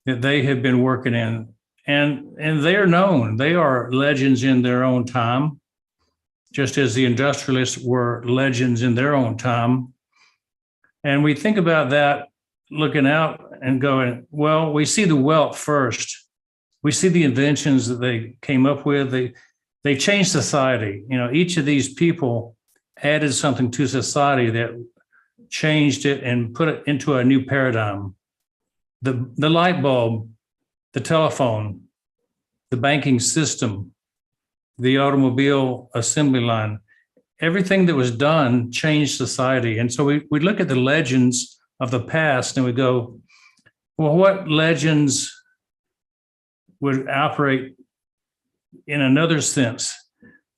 that they have been working in. And they're known. They are legends in their own time, just as the industrialists were legends in their own time. And we think about that looking out and going, well, we see the wealth first. We see the inventions that they came up with. They changed society. You know, each of these people added something to society that changed it and put it into a new paradigm. The light bulb, the telephone, the banking system, the automobile assembly line, everything that was done changed society. And so we look at the legends of the past and we go, well, what legends would operate in another sense?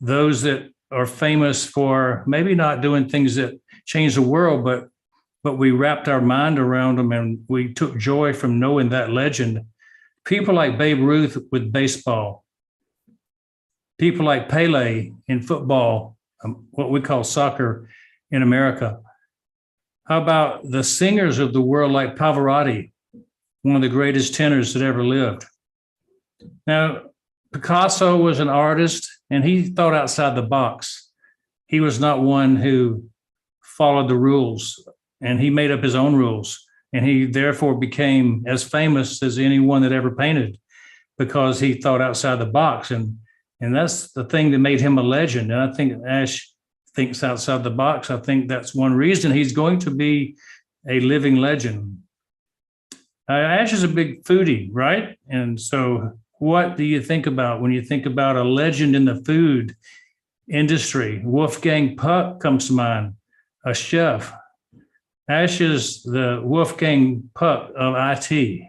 Those that are famous for maybe not doing things that change the world, but we wrapped our mind around them and we took joy from knowing that legend. People like Babe Ruth with baseball, people like Pele in football, what we call soccer in America. How about the singers of the world like Pavarotti, one of the greatest tenors that ever lived? Now, Picasso was an artist and he thought outside the box. He was not one who followed the rules, and he made up his own rules. And he therefore became as famous as anyone that ever painted because he thought outside the box. And that's the thing that made him a legend. And I think Ash thinks outside the box. I think that's one reason he's going to be a living legend. Ash is a big foodie, right? And so what do you think about when you think about a legend in the food industry? Wolfgang Puck comes to mind, a chef. Ash is the Wolfgang Puck of IT.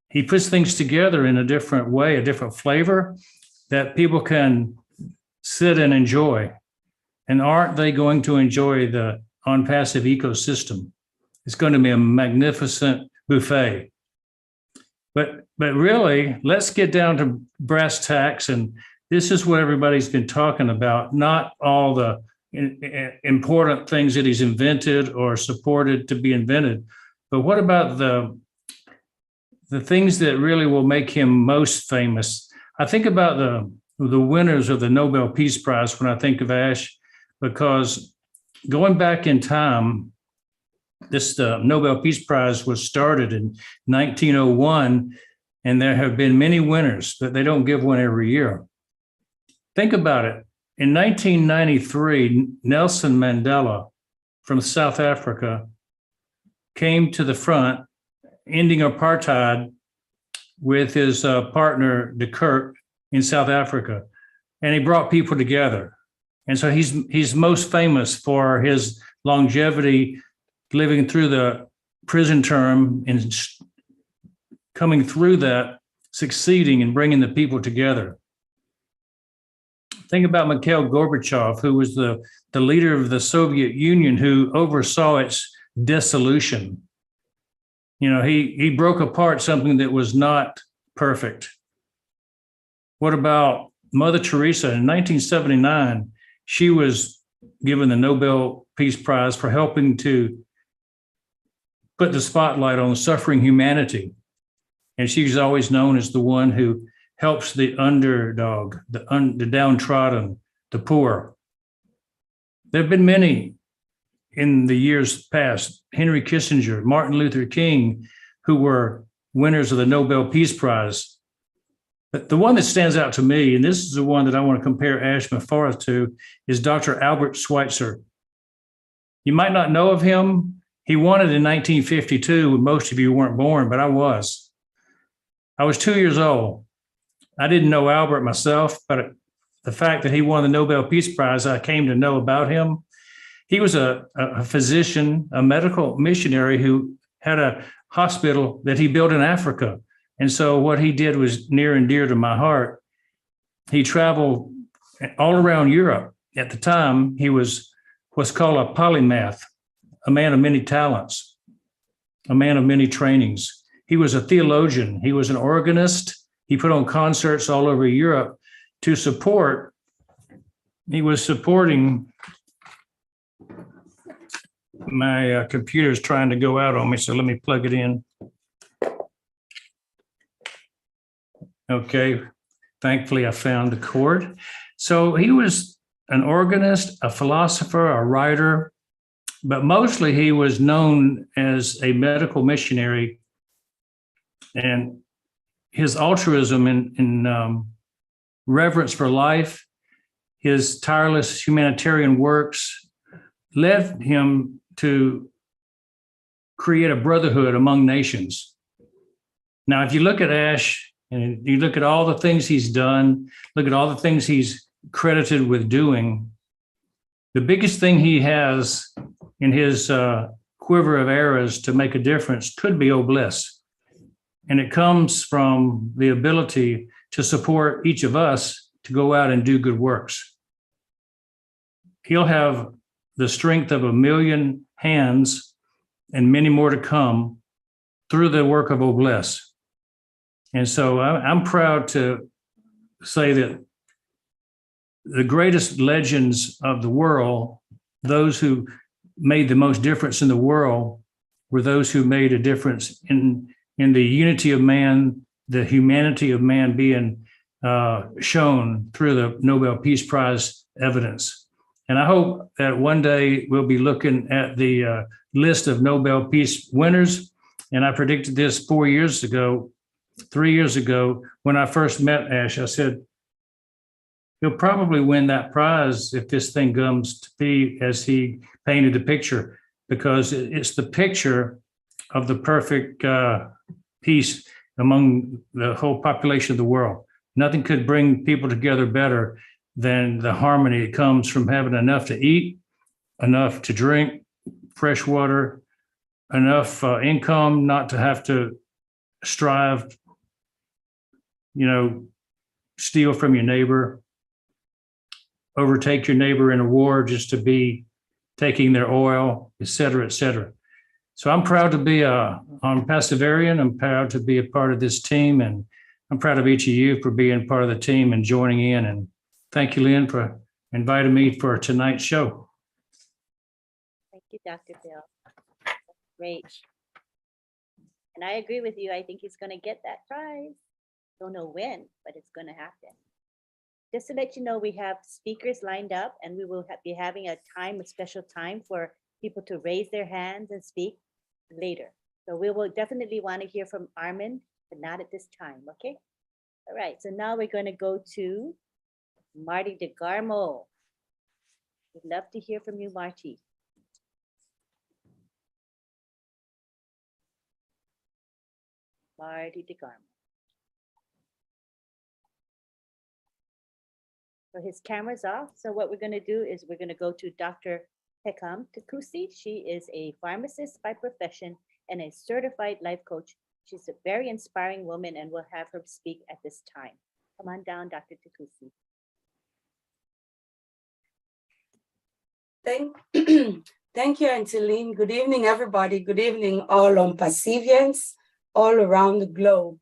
He puts things together in a different way, a different flavor that people can sit and enjoy. And aren't they going to enjoy the on-passive ecosystem? It's going to be a magnificent buffet. But really, let's get down to brass tacks. And this is what everybody's been talking about, not all the important things that he's invented or supported to be invented. But what about the things that really will make him most famous? I think about the winners of the Nobel Peace Prize when I think of Ash, because going back in time, this Nobel Peace Prize was started in 1901, and there have been many winners, but they don't give one every year. Think about it. In 1993, Nelson Mandela from South Africa came to the front, ending apartheid with his partner, de Klerk, in South Africa, and he brought people together. And so he's most famous for his longevity, living through the prison term and coming through that, succeeding and bringing the people together. Think about Mikhail Gorbachev, who was the leader of the Soviet Union, who oversaw its dissolution. You know, he broke apart something that was not perfect. What about Mother Teresa? In 1979, she was given the Nobel Peace Prize for helping to put the spotlight on suffering humanity. And she's always known as the one who helps the underdog, the downtrodden, the poor. There have been many in the years past, Henry Kissinger, Martin Luther King, who were winners of the Nobel Peace Prize. But the one that stands out to me, and this is the one that I want to compare Ash Mufareh to, is Dr. Albert Schweitzer. You might not know of him. He won it in 1952 when most of you weren't born, but I was. I was 2 years old. I didn't know Albert myself, but the fact that he won the Nobel Peace Prize, I came to know about him. He was a physician, a medical missionary who had a hospital that he built in Africa. And so what he did was near and dear to my heart. He traveled all around Europe. At the time, he was what's called a polymath, a man of many talents, a man of many trainings. He was a theologian. He was an organist. He put on concerts all over Europe to support. He was supporting. My computer is trying to go out on me, so let me plug it in. Okay, thankfully I found the cord. So he was an organist, a philosopher, a writer, but mostly he was known as a medical missionary. And his altruism and reverence for life, his tireless humanitarian works led him to create a brotherhood among nations. Now, if you look at Ash and you look at all the things he's done, look at all the things he's credited with doing, the biggest thing he has in his quiver of arrows to make a difference could be bliss. And it comes from the ability to support each of us to go out and do good works. He'll have the strength of 1 million hands and many more to come through the work of bliss. And so I'm proud to say that the greatest legends of the world, those who made the most difference in the world, were those who made a difference in the unity of man, the humanity of man being shown through the Nobel Peace Prize evidence. And I hope that one day we'll be looking at the list of Nobel Peace winners. And I predicted this 3 years ago, when I first met Ash. I said, he'll probably win that prize if this thing comes to be as he painted the picture, because it's the picture of the perfect peace among the whole population of the world. Nothing could bring people together better than the harmony that comes from having enough to eat, enough to drink, fresh water, enough income not to have to strive, steal from your neighbor, overtake your neighbor in a war just to be taking their oil, et cetera, et cetera. So I'm proud to be on Pastiverian. I'm proud to be a part of this team, and I'm proud of each of you for being part of the team and joining in. And thank you, Lynn, for inviting me for tonight's show. Thank you, Dr. Bill. Great. And I agree with you. I think he's going to get that prize. Don't know when, but it's going to happen. Just to let you know, we have speakers lined up, and we will be having a special time for people to raise their hands and speak later. So we will definitely want to hear from Armin, but not at this time, okay? All right, so now we're going to go to Marty DeGarmo. We'd love to hear from you, Marty. Marty DeGarmo. So his camera's off. So what we're going to do is we're going to go to Dr. Pekam Takusi. She is a pharmacist by profession and a certified life coach. She's a very inspiring woman, and we'll have her speak at this time. Come on down, Dr. Takusi. Thank you, Auntie Lynn. Good evening, everybody. Good evening, all on Pacifians all around the globe.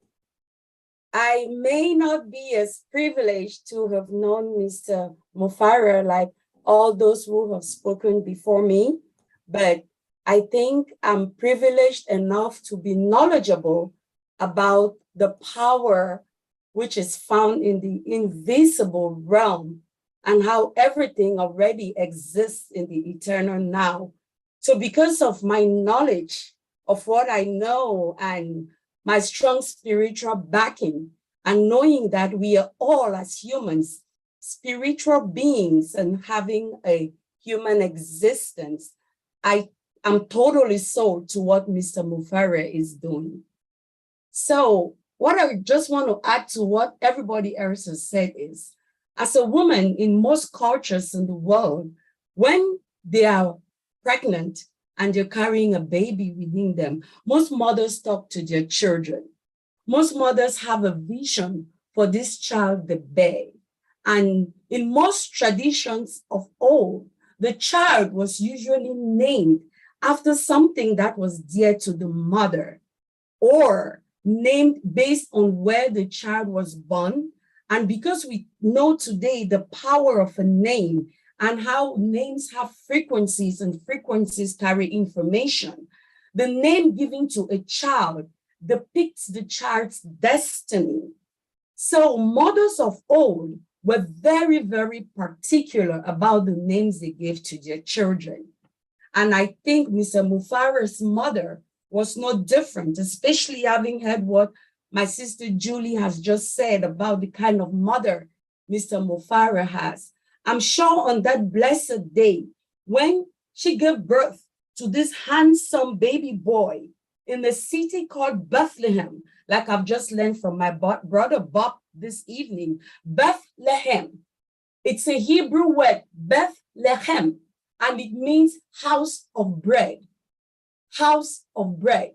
I may not be as privileged to have known Mr. Mufareh like all those who have spoken before me, but I think I'm privileged enough to be knowledgeable about the power which is found in the invisible realm and how everything already exists in the eternal now. So because of my knowledge of what I know and my strong spiritual backing, and knowing that we are all as humans, spiritual beings and having a human existence, I am totally sold to what Mr. Mufareh is doing. So what I just want to add to what everybody else has said is, as a woman in most cultures in the world, when they are pregnant and they're carrying a baby within them, most mothers talk to their children. Most mothers have a vision for this child they bear. And in most traditions of old, the child was usually named after something that was dear to the mother, or named based on where the child was born. And because we know today the power of a name and how names have frequencies and frequencies carry information, the name given to a child depicts the child's destiny. So mothers of old were very, very particular about the names they gave to their children. And I think Mr. Mufareh's mother was no different, especially having heard what my sister Julie has just said about the kind of mother Mr. Mufareh has. I'm sure on that blessed day, when she gave birth to this handsome baby boy in a city called Bethlehem, like I've just learned from my brother Bob this evening, Bethlehem. It's a Hebrew word, Bethlehem, and it means house of bread, house of bread.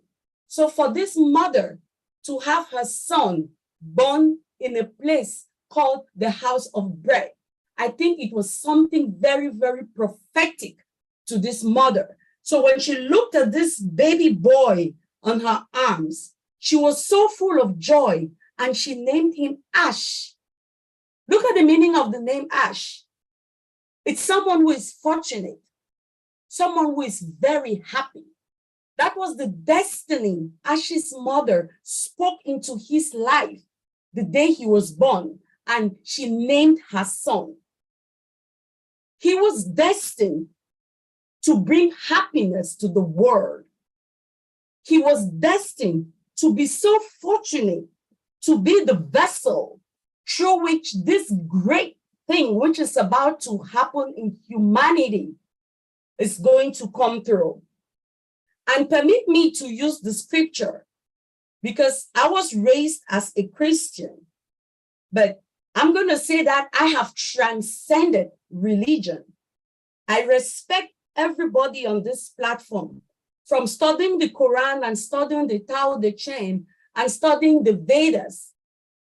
So for this mother to have her son born in a place called the house of bread, I think it was something very, very prophetic to this mother. So when she looked at this baby boy on her arms, she was so full of joy, and she named him Ash. Look at the meaning of the name Ash. It's someone who is fortunate, someone who is very happy. That was the destiny Ash's mother spoke into his life the day he was born, and she named her son. He was destined to bring happiness to the world. He was destined to be so fortunate to be the vessel through which this great thing, which is about to happen in humanity, is going to come through. And permit me to use the scripture, because I was raised as a Christian, but I'm going to say that I have transcended religion. I respect everybody on this platform, from studying the Quran and studying the Tao Te Ching and studying the Vedas.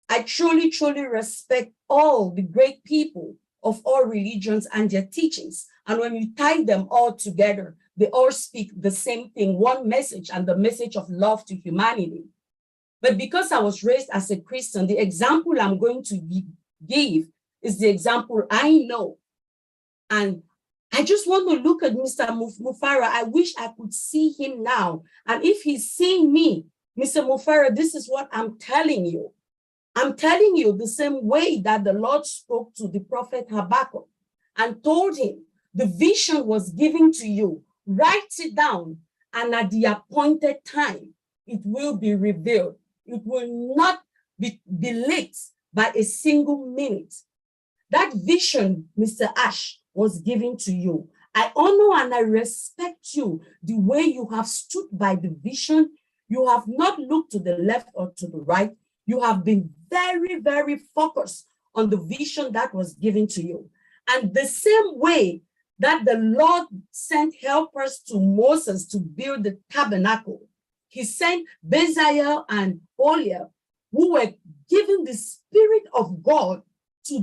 I truly, truly respect all the great people of all religions and their teachings. And when you tie them all together, they all speak the same thing, one message, and the message of love to humanity. But because I was raised as a Christian, the example I'm going to give is the example I know. And I just want to look at Mr. Mufareh. I wish I could see him now. And if he's seeing me, Mr. Mufareh, this is what I'm telling you. I'm telling you the same way that the Lord spoke to the prophet Habakkuk and told him, the vision was given to you. Write it down, and at the appointed time, it will be revealed. It will not be late by a single minute. That vision, Mr. Ash, was given to you. I honor and I respect you the way you have stood by the vision. You have not looked to the left or to the right. You have been very, very focused on the vision that was given to you. And the same way that the Lord sent helpers to Moses to build the tabernacle, he sent Bezalel and Oliab, who were given the Spirit of God to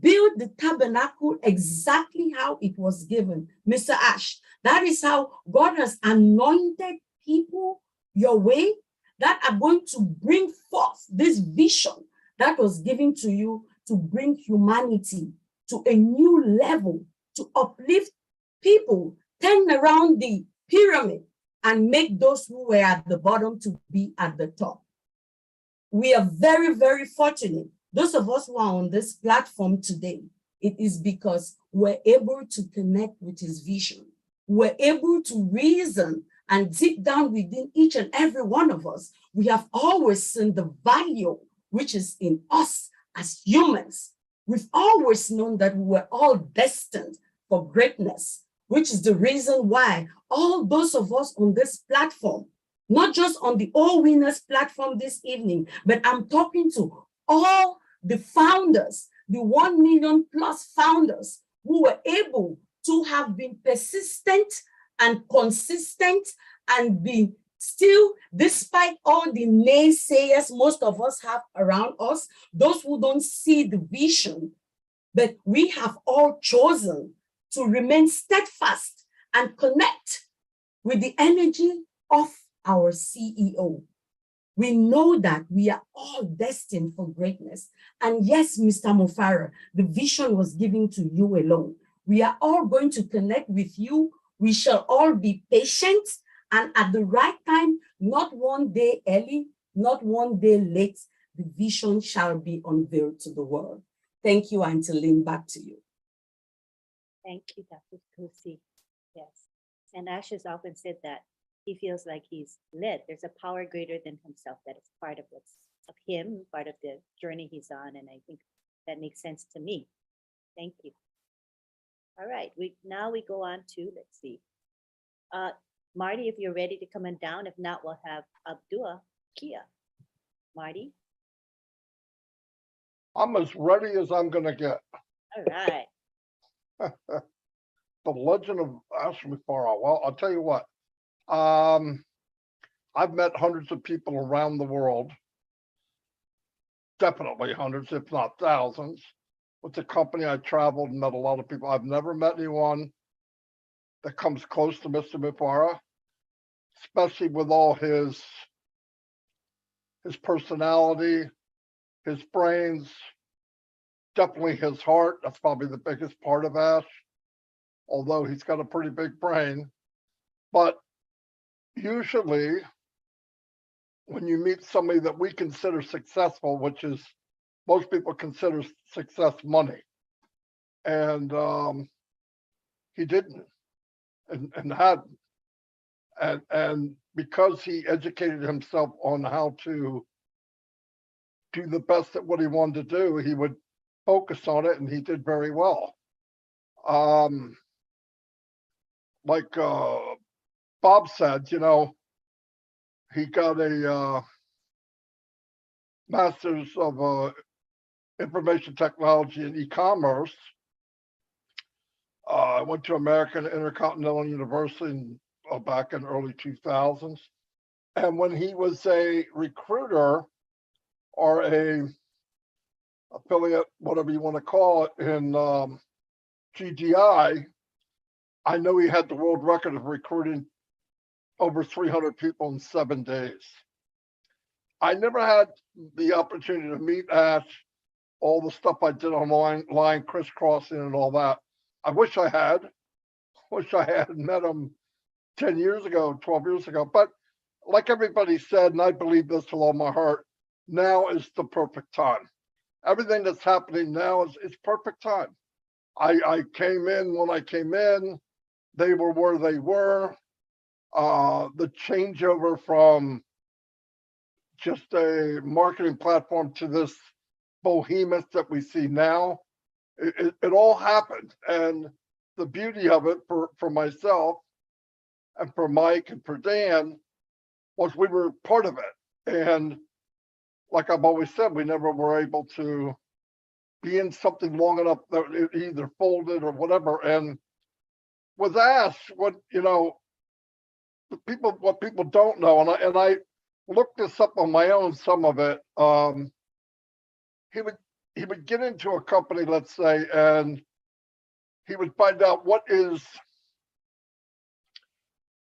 build the tabernacle exactly how it was given. Mr. Ash, that is how God has anointed people your way that are going to bring forth this vision that was given to you to bring humanity to a new level, to uplift people, turn around the pyramid and make those who were at the bottom to be at the top. We are very, very fortunate. Those of us who are on this platform today, it is because we're able to connect with his vision. We're able to reason and deep down within each and every one of us, we have always seen the value which is in us as humans. We've always known that we were all destined for greatness, which is the reason why all those of us on this platform, not just on the All Winners platform this evening, but I'm talking to all the founders, the 1 million plus founders who were able to have been persistent and consistent and be still, despite all the naysayers most of us have around us, those who don't see the vision, but we have all chosen to remain steadfast and connect with the energy of our CEO. We know that we are all destined for greatness. And yes, Mr. Mufareh, the vision was given to you alone. We are all going to connect with you. We shall all be patient and at the right time, not one day early, not one day late, the vision shall be unveiled to the world. Thank you, Auntie Lynn, back to you. Thank you, Dr. Kusi. Yes. And Ash has often said that he feels like he's led. There's a power greater than himself that is part of what's of him, part of the journey he's on. And I think that makes sense to me. Thank you. All right, now we go on to, let's see. Marty, if you're ready to come on down. If not, we'll have Abdullah Kia. Marty? I'm as ready as I'm going to get. All right. The legend of Mufareh. Well, I'll tell you what. I've met hundreds of people around the world. Definitely hundreds, if not thousands. With the company, I traveled and met a lot of people. I've never met anyone that comes close to Mr. Mufareh, especially with all his personality, his brains, definitely his heart. That's probably the biggest part of Ash, although he's got a pretty big brain. But usually, when you meet somebody that we consider successful, which is most people consider success money, and he didn't and hadn't. And because he educated himself on how to do the best at what he wanted to do, he would focus on it, and he did very well. Like Bob said, you know, he got a master's of information technology and e-commerce. I went to American Intercontinental University back in early 2000s. And when he was a recruiter or a affiliate, whatever you want to call it, in GDI, I know he had the world record of recruiting over 300 people in 7 days. I never had the opportunity to meet Ash, all the stuff I did online, crisscrossing and all that. I wish I had met him 10 years ago, 12 years ago. But like everybody said, and I believe this with all my heart, now is the perfect time. Everything that's happening now is perfect time. I came in when I came in, they were where they were. The changeover from just a marketing platform to this behemoth that we see now, it all happened. And the beauty of it for myself and for Mike and for Dan was we were part of it. And like I've always said, we never were able to be in something long enough that it either folded or whatever. And with Ash, what people don't know, and I looked this up on my own, some of it. He would get into a company, let's say, and he would find out what is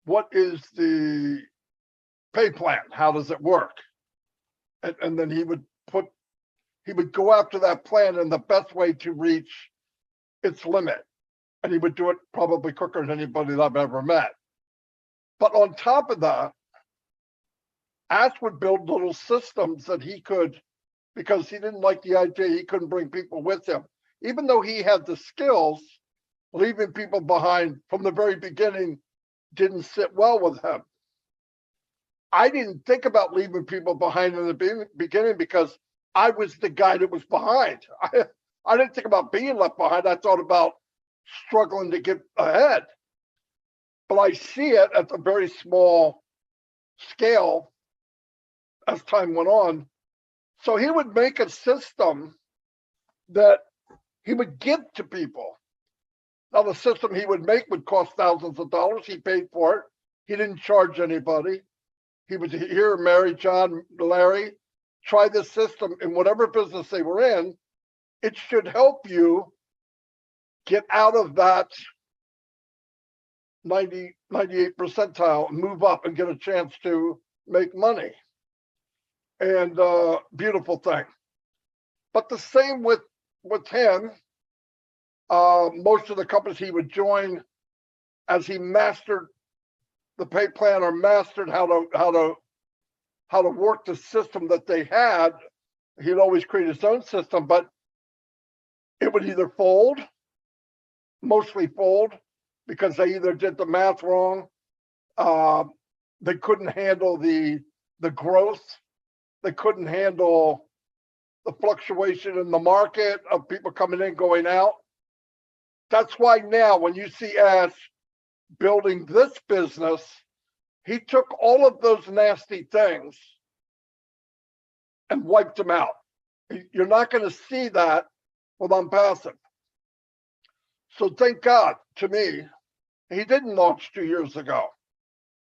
the pay plan, how does it work, and then he would go after that plan in the best way to reach its limit, and he would do it probably quicker than anybody that I've ever met. But on top of that, Ash would build little systems that he could, because he didn't like the idea he couldn't bring people with him. Even though he had the skills, leaving people behind from the very beginning didn't sit well with him. I didn't think about leaving people behind in the beginning because I was the guy that was behind. I didn't think about being left behind. I thought about struggling to get ahead. But I see it at a very small scale as time went on. So he would make a system that he would give to people. Now, the system he would make would cost thousands of dollars. He paid for it. He didn't charge anybody. He would here, Mary, John, Larry, try this system in whatever business they were in. It should help you get out of that 98 percentile, move up and get a chance to make money. And beautiful thing. But the same with him. Most of the companies he would join, as he mastered the pay plan or mastered how to work the system that they had, he'd always create his own system, but it would either fold, mostly fold, because they either did the math wrong, they couldn't handle the growth, they couldn't handle the fluctuation in the market of people coming in, going out. That's why now when you see Ash building this business, he took all of those nasty things and wiped them out. You're not going to see that with Unpassive. So thank God, to me, he didn't launch 2 years ago.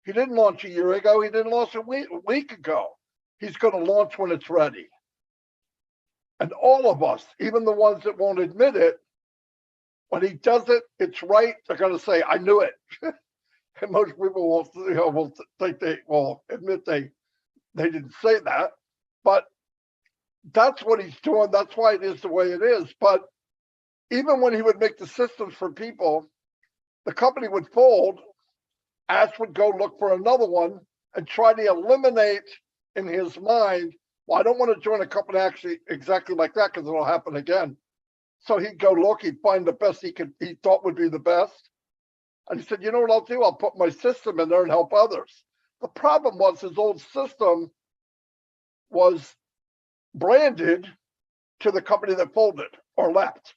He didn't launch a year ago. He didn't launch a week ago. He's going to launch when it's ready. And all of us, even the ones that won't admit it, when he does it, it's right. They're going to say, "I knew it." And most people will think they will admit they didn't say that, but that's what he's doing. That's why it is the way it is. But even when he would make the systems for people, the company would fold. Ash would go look for another one and try to eliminate in his mind, well, I don't want to join a company actually exactly like that because it'll happen again. So he'd go look, he'd find the best he thought would be the best. And he said, you know what I'll do? I'll put my system in there and help others. The problem was his old system was branded to the company that folded or left.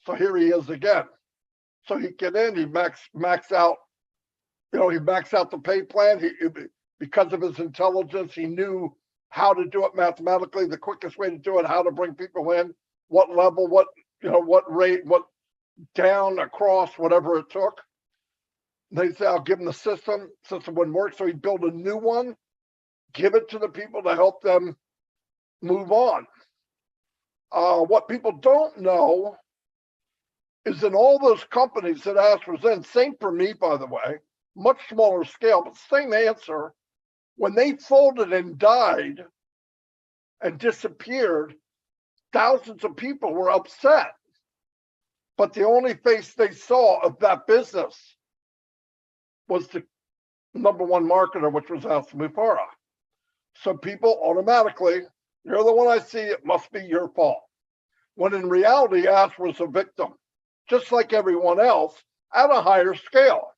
So here he is again. So he'd get in, he'd max out, he maxed out the pay plan. Because of his intelligence, he knew how to do it mathematically, the quickest way to do it, how to bring people in, what level, what rate, what down, across, whatever it took. They'd say, I'll give him the system. System wouldn't work. So he'd build a new one, give it to the people to help them move on. What people don't know is in all those companies that Ash was in, same for me, by the way, much smaller scale, but same answer. When they folded and died and disappeared, thousands of people were upset. But the only face they saw of that business was the number one marketer, which was Mufareh. So people automatically, you're the one I see, it must be your fault. When in reality, Ash was a victim, just like everyone else, at a higher scale.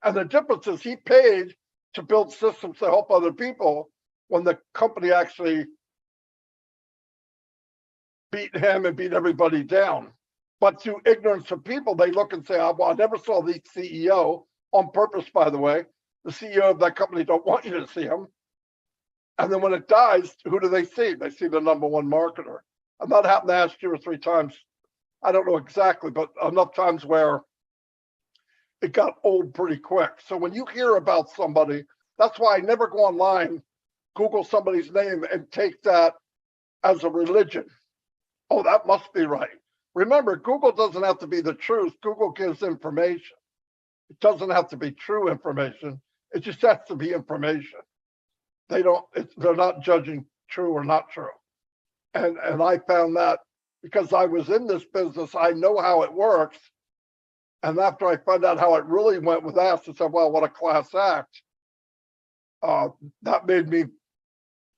And the difference is he paid to build systems to help other people when the company actually beat him and beat everybody down. But through ignorance of people, they look and say, oh, well, I never saw the CEO, on purpose, by the way. The CEO of that company don't want you to see him. And then when it dies, who do they see? They see the number one marketer. And that happened to Ash 2 or 3 times. I don't know exactly, but enough times where it got old pretty quick. So when you hear about somebody, that's why I never go online, Google somebody's name and take that as a religion. Oh, that must be right. Remember, Google doesn't have to be the truth. Google gives information. It doesn't have to be true information. It just has to be information. They're not judging true or not true. And I found that because I was in this business, I know how it works. And after I found out how it really went with Ash, I said, well, what a class act. That made me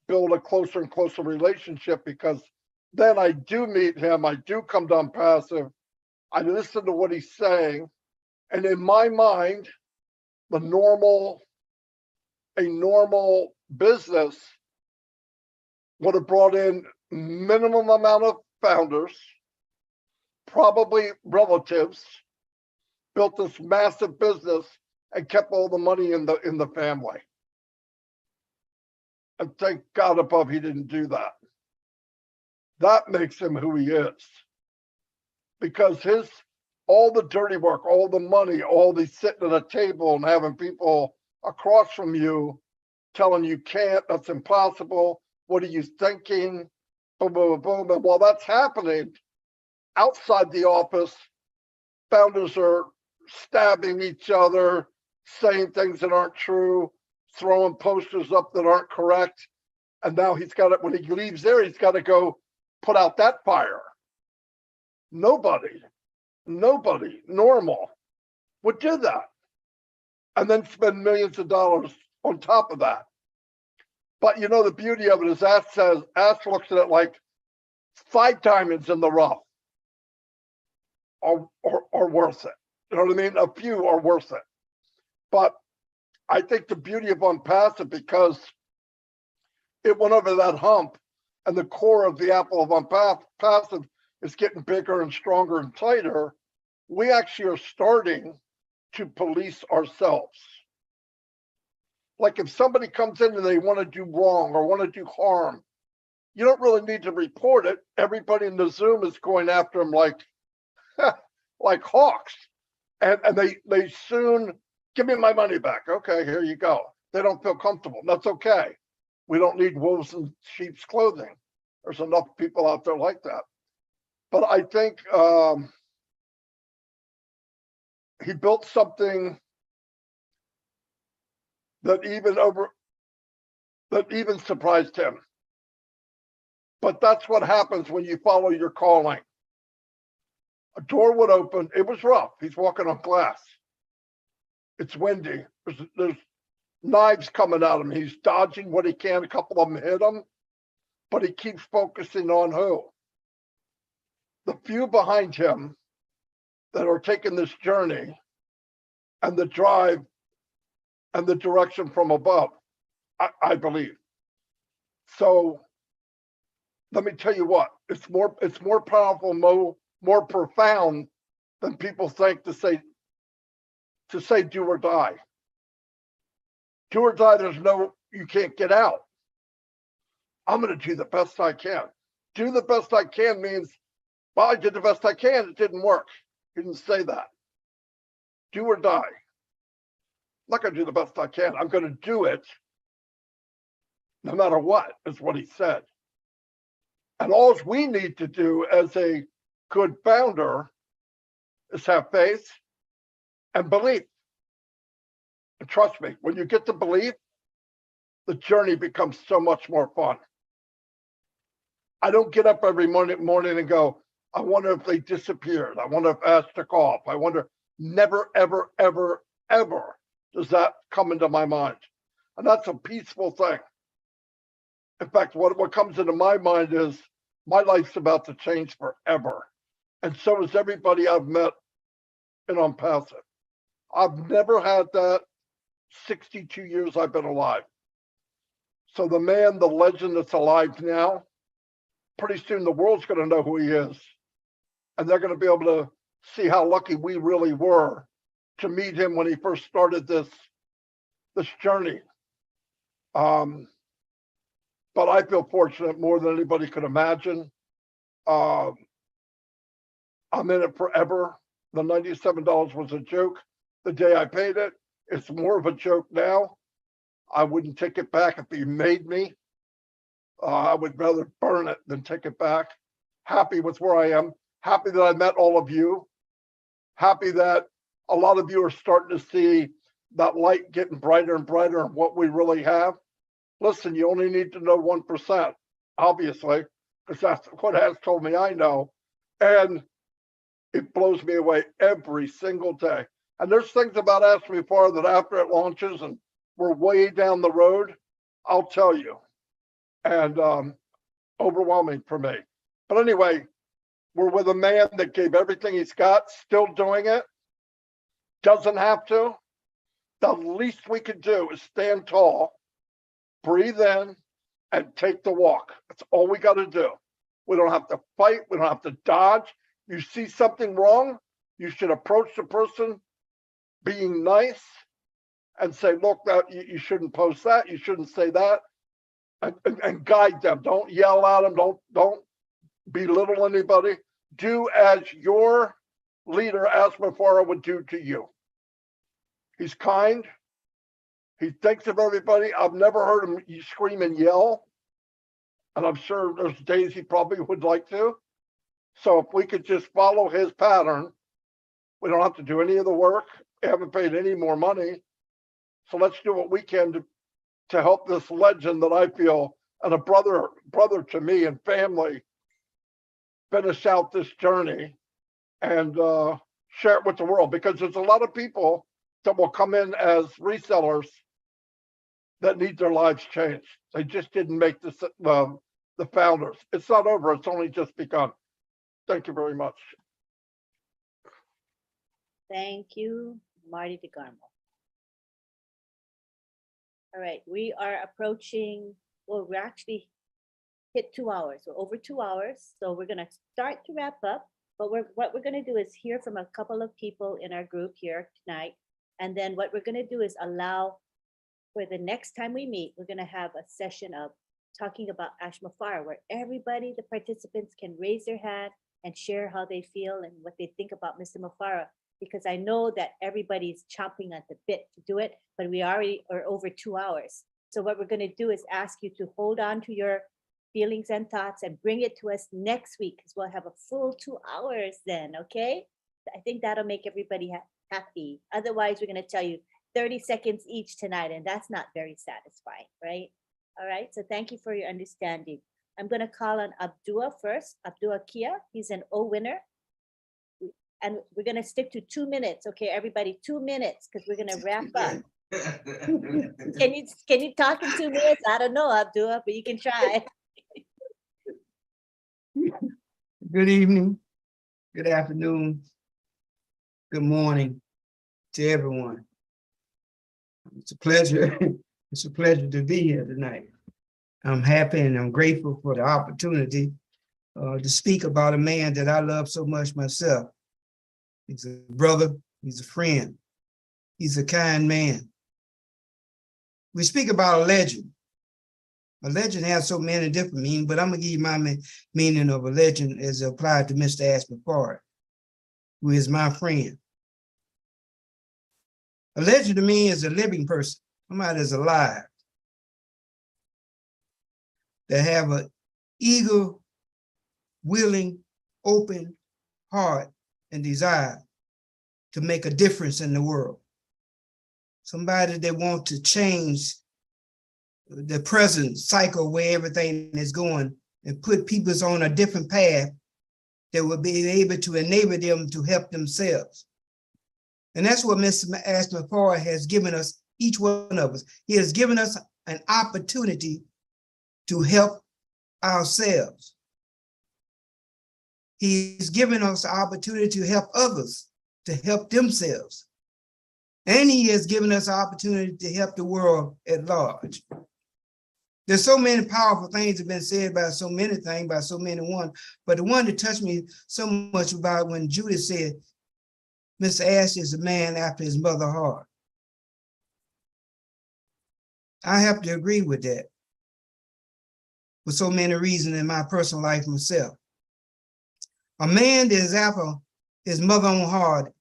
build a closer and closer relationship, because then I do meet him. I do come down passive. I listen to what he's saying. And in my mind, a normal business would have brought in minimum amount of founders, probably relatives, built this massive business and kept all the money in the family. And thank God above he didn't do that. That makes him who he is. Because all the dirty work, all the money, all the sitting at a table and having people across from you telling you can't, that's impossible, what are you thinking, boom, boom, boom. And while that's happening, outside the office, founders are stabbing each other, saying things that aren't true, throwing posters up that aren't correct. And now he's got it, when he leaves there, he's got to go put out that fire. Nobody normal would do that. And then spend millions of dollars on top of that. But you know, the beauty of it is Ash looks at it like 5 diamonds in the rough are worth it. You know what I mean? A few are worth it. But I think the beauty of Unpassive, because it went over that hump, and the core of the apple of Unpassive is getting bigger and stronger and tighter, we actually are starting to police ourselves. Like if somebody comes in and they want to do wrong or want to do harm, you don't really need to report it. Everybody in the Zoom is going after them like hawks. And they soon, give me my money back. Okay, here you go. They don't feel comfortable. That's okay. We don't need wolves in sheep's clothing. There's enough people out there like that. But I think he built something that even surprised him. But that's what happens when you follow your calling. A door would open. It was rough. He's walking on glass. It's windy. There's knives coming at him. He's dodging what he can. A couple of them hit him, but he keeps focusing on who? The few behind him that are taking this journey and the drive and the direction from above, I believe. So let me tell you what, it's more powerful, more profound than people think to say do or die. Do or die, you can't get out. I'm going to do the best I can. Do the best I can means, well, I did the best I can. It didn't work. He didn't say that. Do or die. I'm not going to do the best I can. I'm going to do it no matter what, is what he said. And all we need to do as a good founder is have faith and belief. And trust me, when you get the belief, the journey becomes so much more fun. I don't get up every morning and go, I wonder if they disappeared. I wonder if Ash took off. I wonder, never, ever, ever, ever does that come into my mind. And that's a peaceful thing. In fact, what comes into my mind is my life's about to change forever. And so is everybody I've met in Untitled. I've never had that 62 years I've been alive. So the man, the legend that's alive now, pretty soon the world's going to know who he is. And they're going to be able to see how lucky we really were to meet him when he first started this journey. But I feel fortunate more than anybody could imagine. I'm in it forever. The $97 was a joke the day I paid it. It's more of a joke now. I wouldn't take it back if he made me. I would rather burn it than take it back. Happy with where I am. Happy that I met all of you. Happy that a lot of you are starting to see that light getting brighter and brighter and what we really have. Listen, you only need to know 1%, obviously, because that's what has told me I know. And it blows me away every single day. And there's things about Ask Me Far that after it launches and we're way down the road, I'll tell you. And overwhelming for me. But anyway, we're with a man that gave everything he's got, still doing it, doesn't have to. The least we can do is stand tall, breathe in, and take the walk. That's all we got to do. We don't have to fight. We don't have to dodge. You see something wrong, you should approach the person being nice and say, look, that you shouldn't post that. You shouldn't say that. And guide them. Don't yell at them. Don't belittle anybody. Do as your leader, Mufareh, would do to you. He's kind. He thinks of everybody. I've never heard him scream and yell. And I'm sure there's days he probably would like to. So if we could just follow his pattern, we don't have to do any of the work. We haven't paid any more money. So let's do what we can to help this legend that I feel, and a brother to me and family, finish out this journey and share it with the world, because there's a lot of people that will come in as resellers that need their lives changed. They just didn't make the founders. It's not over. It's only just begun. Thank you very much. Thank you, Marty DeGarmo. All right, we are approaching, well, we're actually hit 2 hours. We're over 2 hours. So we're gonna start to wrap up, but what we're gonna do is hear from a couple of people in our group here tonight. And then what we're gonna do is allow, for the next time we meet, we're gonna have a session of talking about Ash Mufareh, where everybody, the participants, can raise their hand and share how they feel and what they think about Mr. Mufareh. Because I know that everybody's chomping at the bit to do it, but we already are over 2 hours. So what we're going to do is ask you to hold on to your feelings and thoughts and bring it to us next week, because we'll have a full 2 hours then, okay? I think that'll make everybody happy. Otherwise, we're going to tell you 30 seconds each tonight, and that's not very satisfying, right? All right, so thank you for your understanding. I'm going to call on Abdullah first. Abdullah Kia, he's an O winner. And we're going to stick to 2 minutes. Okay, everybody, 2 minutes, because we're going to wrap up. Can you talk in 2 minutes? I don't know, Abdullah, but you can try. Good evening, good afternoon, good morning to everyone. It's a pleasure. It's a pleasure to be here tonight. I'm happy and I'm grateful for the opportunity to speak about a man that I love so much myself. He's a brother, he's a friend, he's a kind man. We speak about a legend. A legend has so many different meanings, but I'm gonna give you my meaning of a legend as applied to Mr. Ash Mufareh, who is my friend. A legend to me is a living person, somebody that's alive, that have an eager, willing, open heart and desire to make a difference in the world. Somebody that wants to change the present cycle where everything is going and put people on a different path that will be able to enable them to help themselves. And that's what Mr. Mahfuz has given us, each one of us. He has given us an opportunity to help ourselves. He's given us the opportunity to help others, to help themselves. And he has given us the opportunity to help the world at large. There's so many powerful things that have been said about so many things, by so many one, but the one that touched me so much about when Judith said, Mr. Ash is a man after his mother's heart. I have to agree with that for so many reasons in my personal life myself. A man that is after his mother's own heart,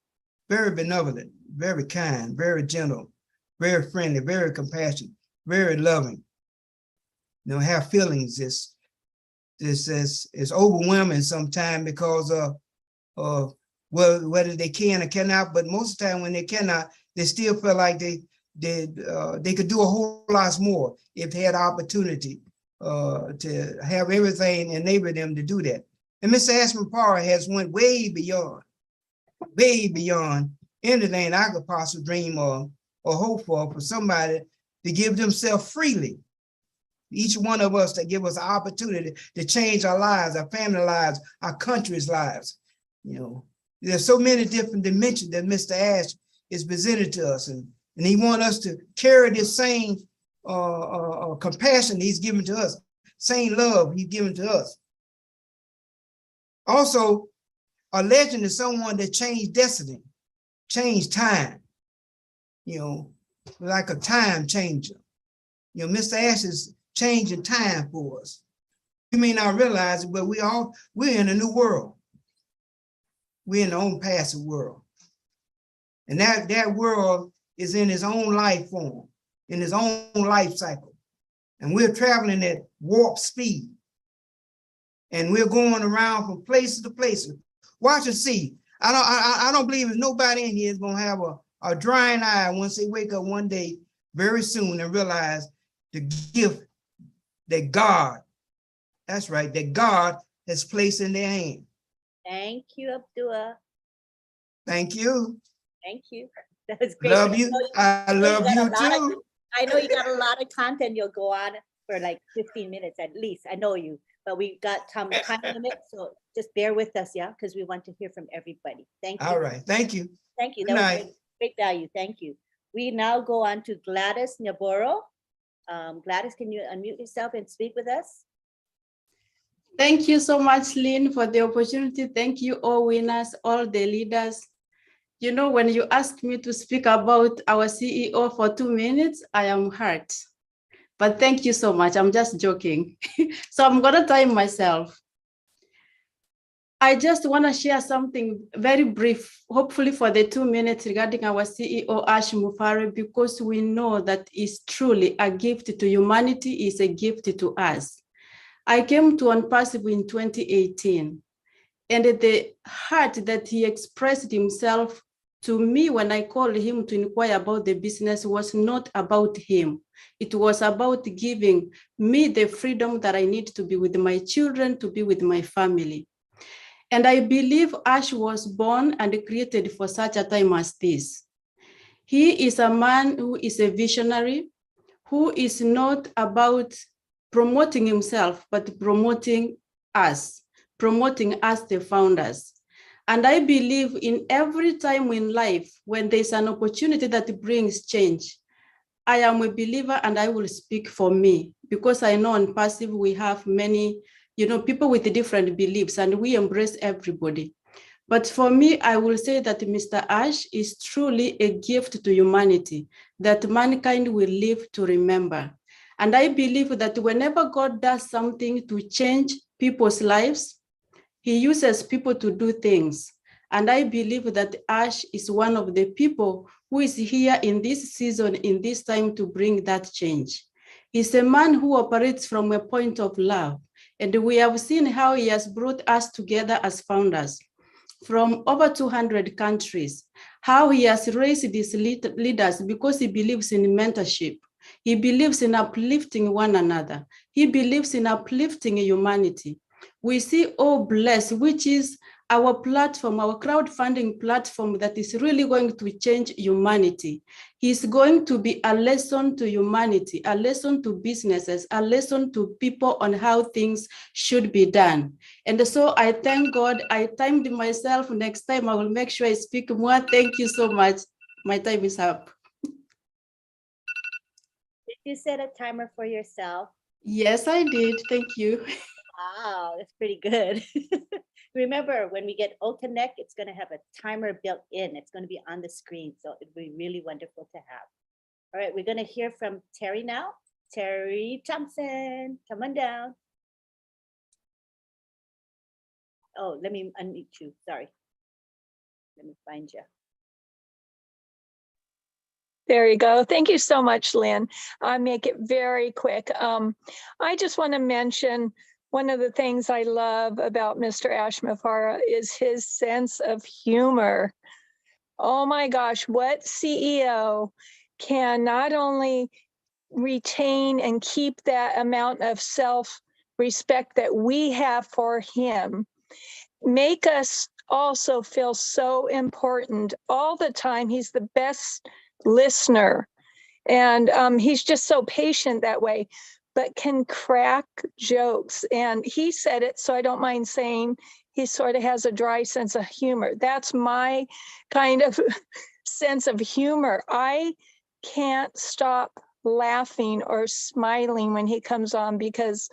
very benevolent, very kind, very gentle, very friendly, very compassionate, very loving. You know, have feelings. It's overwhelming sometimes because of whether they can or cannot, but most of the time when they cannot, they still feel like they could do a whole lot more if they had opportunity to have everything enable them to do that. And Mr. Mahfuz has went way beyond anything I could possibly dream of or hope for somebody to give themselves freely. Each one of us to give us an opportunity to change our lives, our family lives, our country's lives. You know, there's so many different dimensions that Mr. Ash is presented to us, and he wants us to carry this same compassion he's given to us, same love he's given to us. Also, a legend is someone that changed destiny, changed time, you know, like a time changer. You know, Mr. Ash is changing time for us. You may not realize it, but we're in a new world. We're in the own passive world. And that world is in his own life form, in his own life cycle. And we're traveling at warp speed. And we're going around from places to places. Watch and see. I don't believe there's nobody in here is gonna have a drying eye once they wake up one day very soon and realize the gift that God, that's right, that God has placed in their hand. Thank you, Abdullah. Thank you. Thank you. That was great. Love you. I love you too. I know you got a lot of content. You'll go on for like 15 minutes at least. I know you, but we got time limit, so just bear with us, yeah, because we want to hear from everybody. Thank you. All right. Thank you. Thank you. Good That night. was great value. Thank you. We now go on to Gladys Naboro. Gladys, can you unmute yourself and speak with us? Thank you so much, Lynn, for the opportunity. Thank you, all winners, all the leaders. You know, when you asked me to speak about our CEO for 2 minutes, I am hurt. But thank you so much. I'm just joking. So I'm going to time myself. I just want to share something very brief, hopefully for the 2 minutes, regarding our CEO, Ash Mufareh, because we know that is truly a gift to humanity, is a gift to us. I came to Unpassive in 2018, and the heart that he expressed himself to me when I called him to inquire about the business was not about him. It was about giving me the freedom that I need to be with my children, to be with my family. And I believe Ash was born and created for such a time as this. He is a man who is a visionary, who is not about promoting himself, but promoting us the founders. And I believe in every time in life, when there's an opportunity that brings change, I am a believer and I will speak for me, because I know on Passive we have many, people with different beliefs and we embrace everybody. But for me, I will say that Mr. Ash is truly a gift to humanity that mankind will live to remember. And I believe that whenever God does something to change people's lives, he uses people to do things. And I believe that Ash is one of the people who is here in this season, in this time, to bring that change. He's a man who operates from a point of love. And we have seen how he has brought us together as founders. from over 200 countries, how he has raised these leaders because he believes in mentorship. He believes in uplifting one another. He believes in uplifting humanity. We see Oh Bless, which is our platform, our crowdfunding platform that is really going to change humanity. He's going to be a lesson to humanity, a lesson to businesses, a lesson to people on how things should be done. And so I thank God. I timed myself. Next time I will make sure I speak more. Thank you so much. My time is up. Did you set a timer for yourself? Yes, I did. Thank you. Wow, that's pretty good. Remember, when we get O Connect, it's going to have a timer built in. It's going to be on the screen. So it'd be really wonderful to have. All right, we're going to hear from Terry now. Terry Thompson, come on down. Oh, let me unmute you. Sorry. Let me find you. There you go. Thank you so much, Lynn. I'll make it very quick. I just want to mention one of the things I love about Mr. Mufareh is his sense of humor. Oh my gosh, what CEO can not only retain and keep that amount of self-respect that we have for him, make us also feel so important all the time. He's the best listener, and he's just so patient that way, but can crack jokes. And he said it, so I don't mind saying he sort of has a dry sense of humor. That's my kind of sense of humor. I can't stop laughing or smiling when he comes on because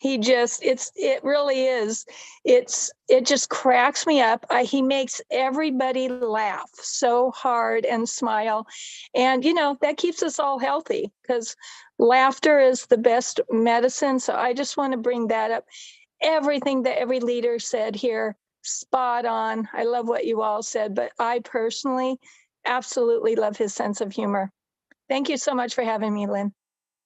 he just, it really is. It just cracks me up. He makes everybody laugh so hard and smile. And, you know, that keeps us all healthy because laughter is the best medicine. So I just want to bring that up. Everything that every leader said here, spot on. I love what you all said, but I personally absolutely love his sense of humor. Thank you so much for having me, Lynn.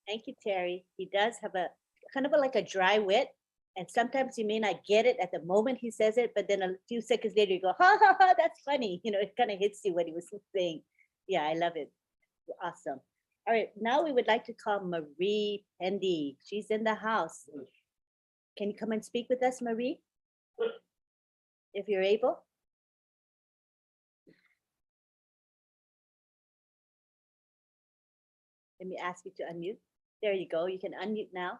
Thank you, Terry. He does have a kind of like a dry wit. And sometimes you may not get it at the moment he says it, but then a few seconds later you go, ha, ha, ha, that's funny. You know, it kind of hits you what he was saying. Yeah, I love it. Awesome. All right, now we would like to call Marie Pendy. She's in the house. Can you come and speak with us, Marie? If you're able. Let me ask you to unmute. There you go. You can unmute now.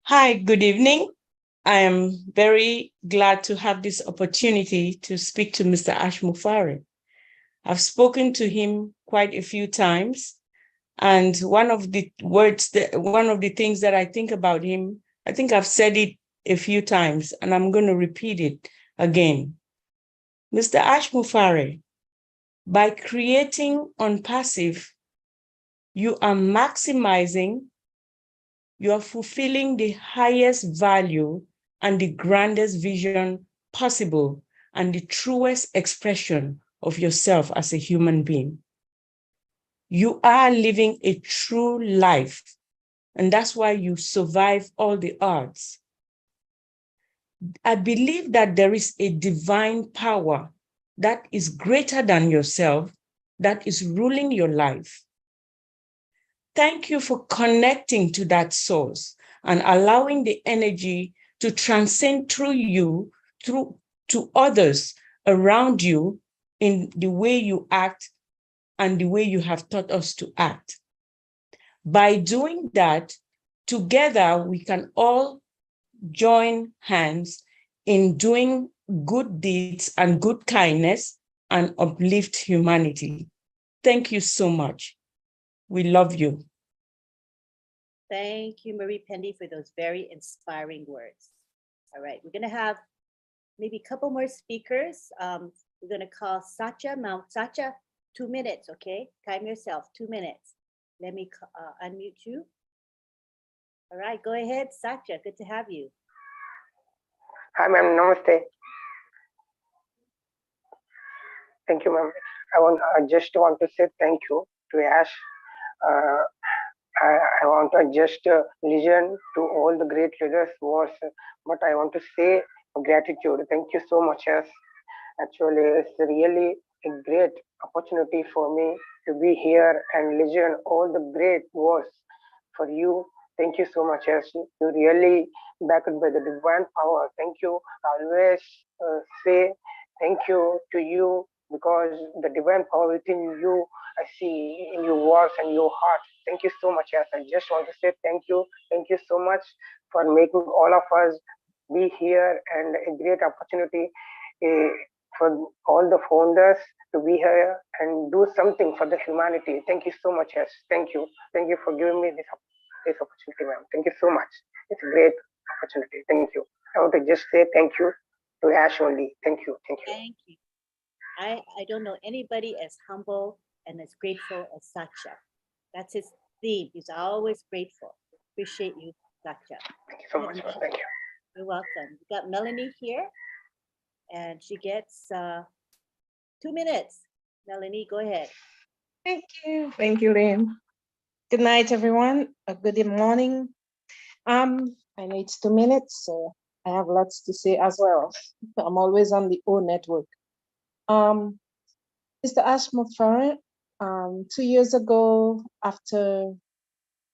Hi, good evening. I am very glad to have this opportunity to speak to Mr. Mufareh. I've spoken to him quite a few times, and one of the things that I think about him, I think I've said it a few times, and I'm going to repeat it again. Mr. Mufareh, by creating Unpassive, you are maximizing, you are fulfilling the highest value and the grandest vision possible and the truest expression of yourself as a human being. You are living a true life, and that's why you survive all the odds. I believe that there is a divine power that is greater than yourself that is ruling your life. Thank you for connecting to that source and allowing the energy to transcend through you, through to others around you in the way you act and the way you have taught us to act. By doing that, together we can all join hands in doing good deeds and good kindness and uplift humanity. Thank you so much. We love you. Thank you, Marie Pendy, for those very inspiring words. All right, we're going to have maybe a couple more speakers. We're going to call Satya. Now, Satya, 2 minutes, okay? Time yourself, 2 minutes. Let me unmute you. All right, go ahead, Satya. Good to have you. Hi, ma'am. Namaste. Thank you, ma'am. I just want to say thank you to Ash I want to just listen to all the great leaders' words, but I want to say gratitude. Thank you so much. Yes, actually, it's really a great opportunity for me to be here and listen all the great words for you. Thank you so much. Yes, you really backed by the divine power. Thank you. I always say thank you to you because the divine power within you, I see in your words and your heart. Thank you so much. Yes, I just want to say thank you. Thank you so much for making all of us be here and a great opportunity for all the founders to be here and do something for the humanity. Thank you so much. Yes, thank you. Thank you for giving me this opportunity, ma'am. Thank you so much. It's a great opportunity. Thank you. I want to just say thank you to Ash only. Thank you. Thank you. Thank you. I don't know anybody as humble and as grateful as Satya. That's his theme. He's always grateful. Appreciate you, Satya. Thank you so much. Thank you. You're welcome. We got Melanie here, and she gets 2 minutes. Melanie, go ahead. Thank you. Thank you, Lynn. Good night, everyone. Good morning. I know it's 2 minutes, so I have lots to say as well. I'm always on the O network. Mr. Ash Mufareh, 2 years ago, after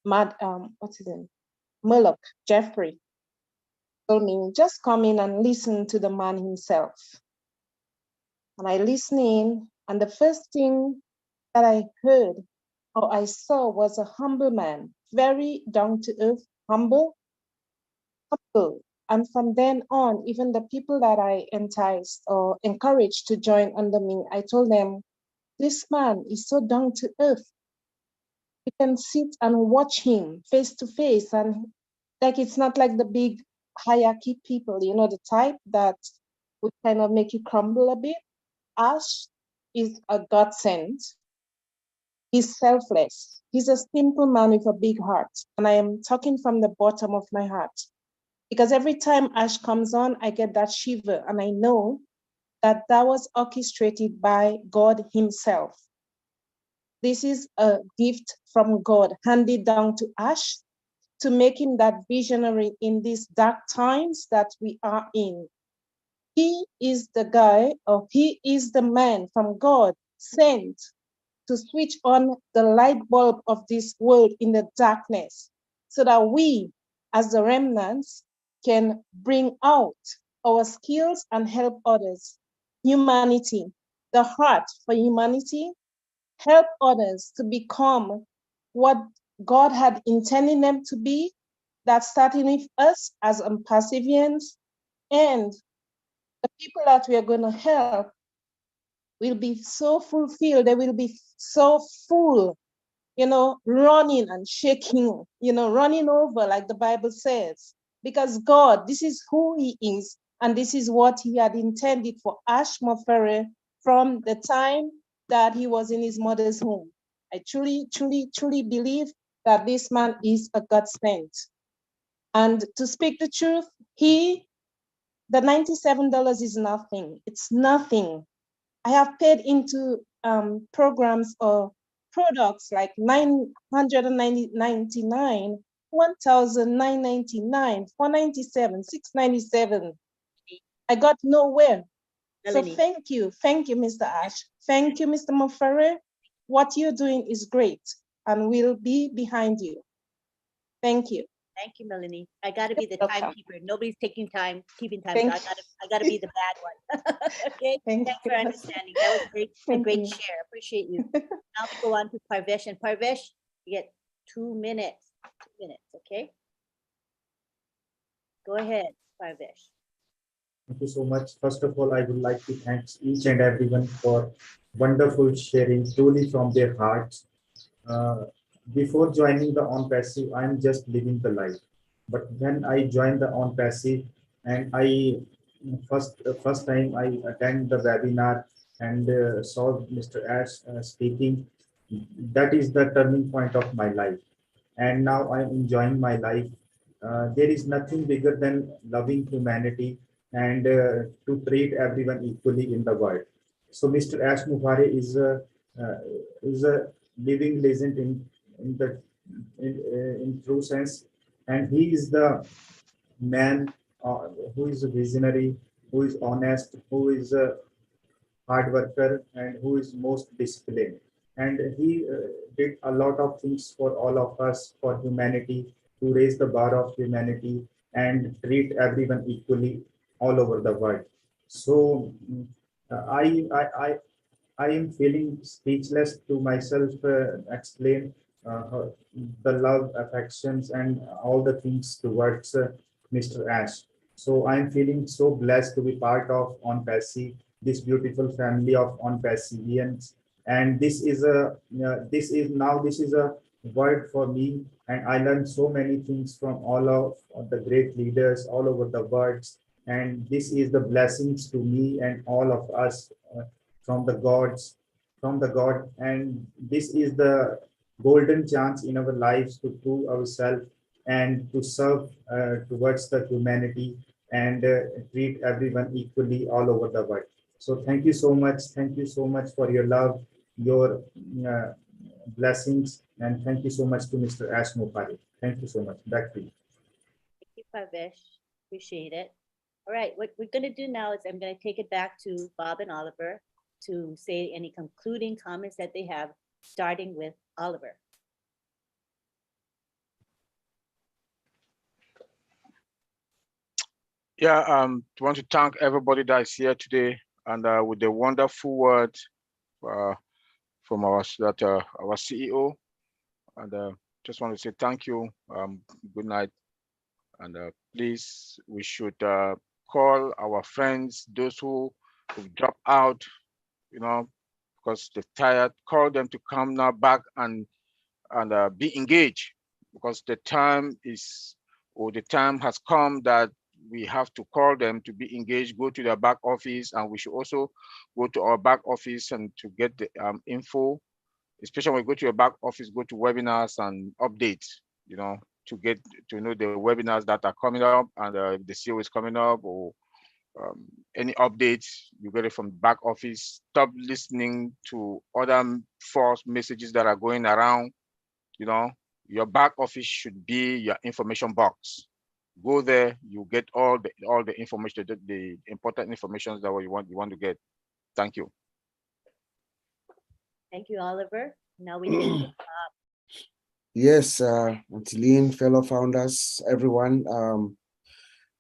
what's his name? Murloc, Jeffrey, told me, just come in and listen to the man himself. And I listened in, and the first thing that I heard or I saw was a humble man, very down to earth, humble. And from then on, even the people that I enticed or encouraged to join under me, I told them, this man is so down to earth. You can sit and watch him face to face, and like it's not like the big hierarchy people, you know, the type that would kind of make you crumble a bit. Ash is a godsend. He's selfless. He's a simple man with a big heart. And I am talking from the bottom of my heart. Because every time Ash comes on, I get that shiver. And I know that that was orchestrated by God himself. This is a gift from God handed down to Ash to make him that visionary in these dark times that we are in. He is the guy, or he is the man from God sent to switch on the light bulb of this world in the darkness so that we, as the remnants, can bring out our skills and help others. Humanity, the heart for humanity, help others to become what God had intended them to be. That's starting with us as Pacifians, and the people that we are going to help will be so fulfilled. They will be so full, you know, running and shaking, you know, running over like the Bible says. Because God, this is who he is, and this is what he had intended for Ash Mufareh from the time that he was in his mother's home. I truly, truly, truly believe that this man is a God sent. And to speak the truth, the $97 is nothing. It's nothing. I have paid into programs or products like $999, $1,999, $497, $697. I got nowhere. Melanie. So thank you, Mr. Ash. Thank you, Mr. Mufareh. What you're doing is great, and we'll be behind you. Thank you. Thank you, Melanie. I got to be the welcome. timekeeper. Nobody's keeping time, keeping time. Thank So I got to be the bad one. Okay. Thank Thanks you. for understanding. That was great. A Thank great you. share. Appreciate you. Now we go on to Parvesh, and Parvesh, you get 2 minutes. 2 minutes. Okay. Go ahead, Parvesh. Thank you so much. First of all, I would like to thank each and everyone for wonderful sharing, truly from their hearts. Before joining the On Passive, I'm just living the life. But when I joined the On Passive, and I first time I attend the webinar and saw Mr. Ash speaking, that is the turning point of my life. And now I'm enjoying my life. There is nothing bigger than loving humanity and to treat everyone equally in the world. So Mr. Ash Mufareh is a living legend in the in true sense. And he is the man who is a visionary, who is honest, who is a hard worker, and who is most disciplined. And he did a lot of things for all of us, for humanity, to raise the bar of humanity and treat everyone equally all over the world. So I am feeling speechless to myself explain uh, the love, affections, and all the things towards Mr. Ash. So I'm feeling so blessed to be part of On Passy, this beautiful family of On Passyvians. And this is a word for me, and I learned so many things from all of the great leaders all over the world. And this is the blessings to me and all of us. From the gods, from the God. And this is the golden chance in our lives to prove ourselves and to serve towards the humanity and treat everyone equally all over the world. So thank you so much. Thank you so much for your love, your blessings, and thank you so much to Mr. Ash Mufareh. Thank you so much. Back to you. Thank you, Pavesh. Appreciate it. All right, what we're going to do now is I'm going to take it back to Bob and Oliver to say any concluding comments that they have, starting with Oliver. Yeah, I want to thank everybody that is here today, and with the wonderful word from our CEO, and just want to say thank you. Good night, and please, we should call our friends, those who dropped out, you know, because they're tired. Call them to come now back and be engaged, because the time has come that we have to call them to be engaged, go to their back office, and we should also go to our back office and to get the info, especially when we go to your back office, go to webinars and updates, you know, to get to know the webinars that are coming up, and if the CEO is coming up, or any updates, you get it from back office. Stop listening to other false messages that are going around. You know, your back office should be your information box. Go there, you get all the information, the important information that you want to get. Thank you. Thank you, Oliver. Now we need Yes, Antiline, fellow founders, everyone.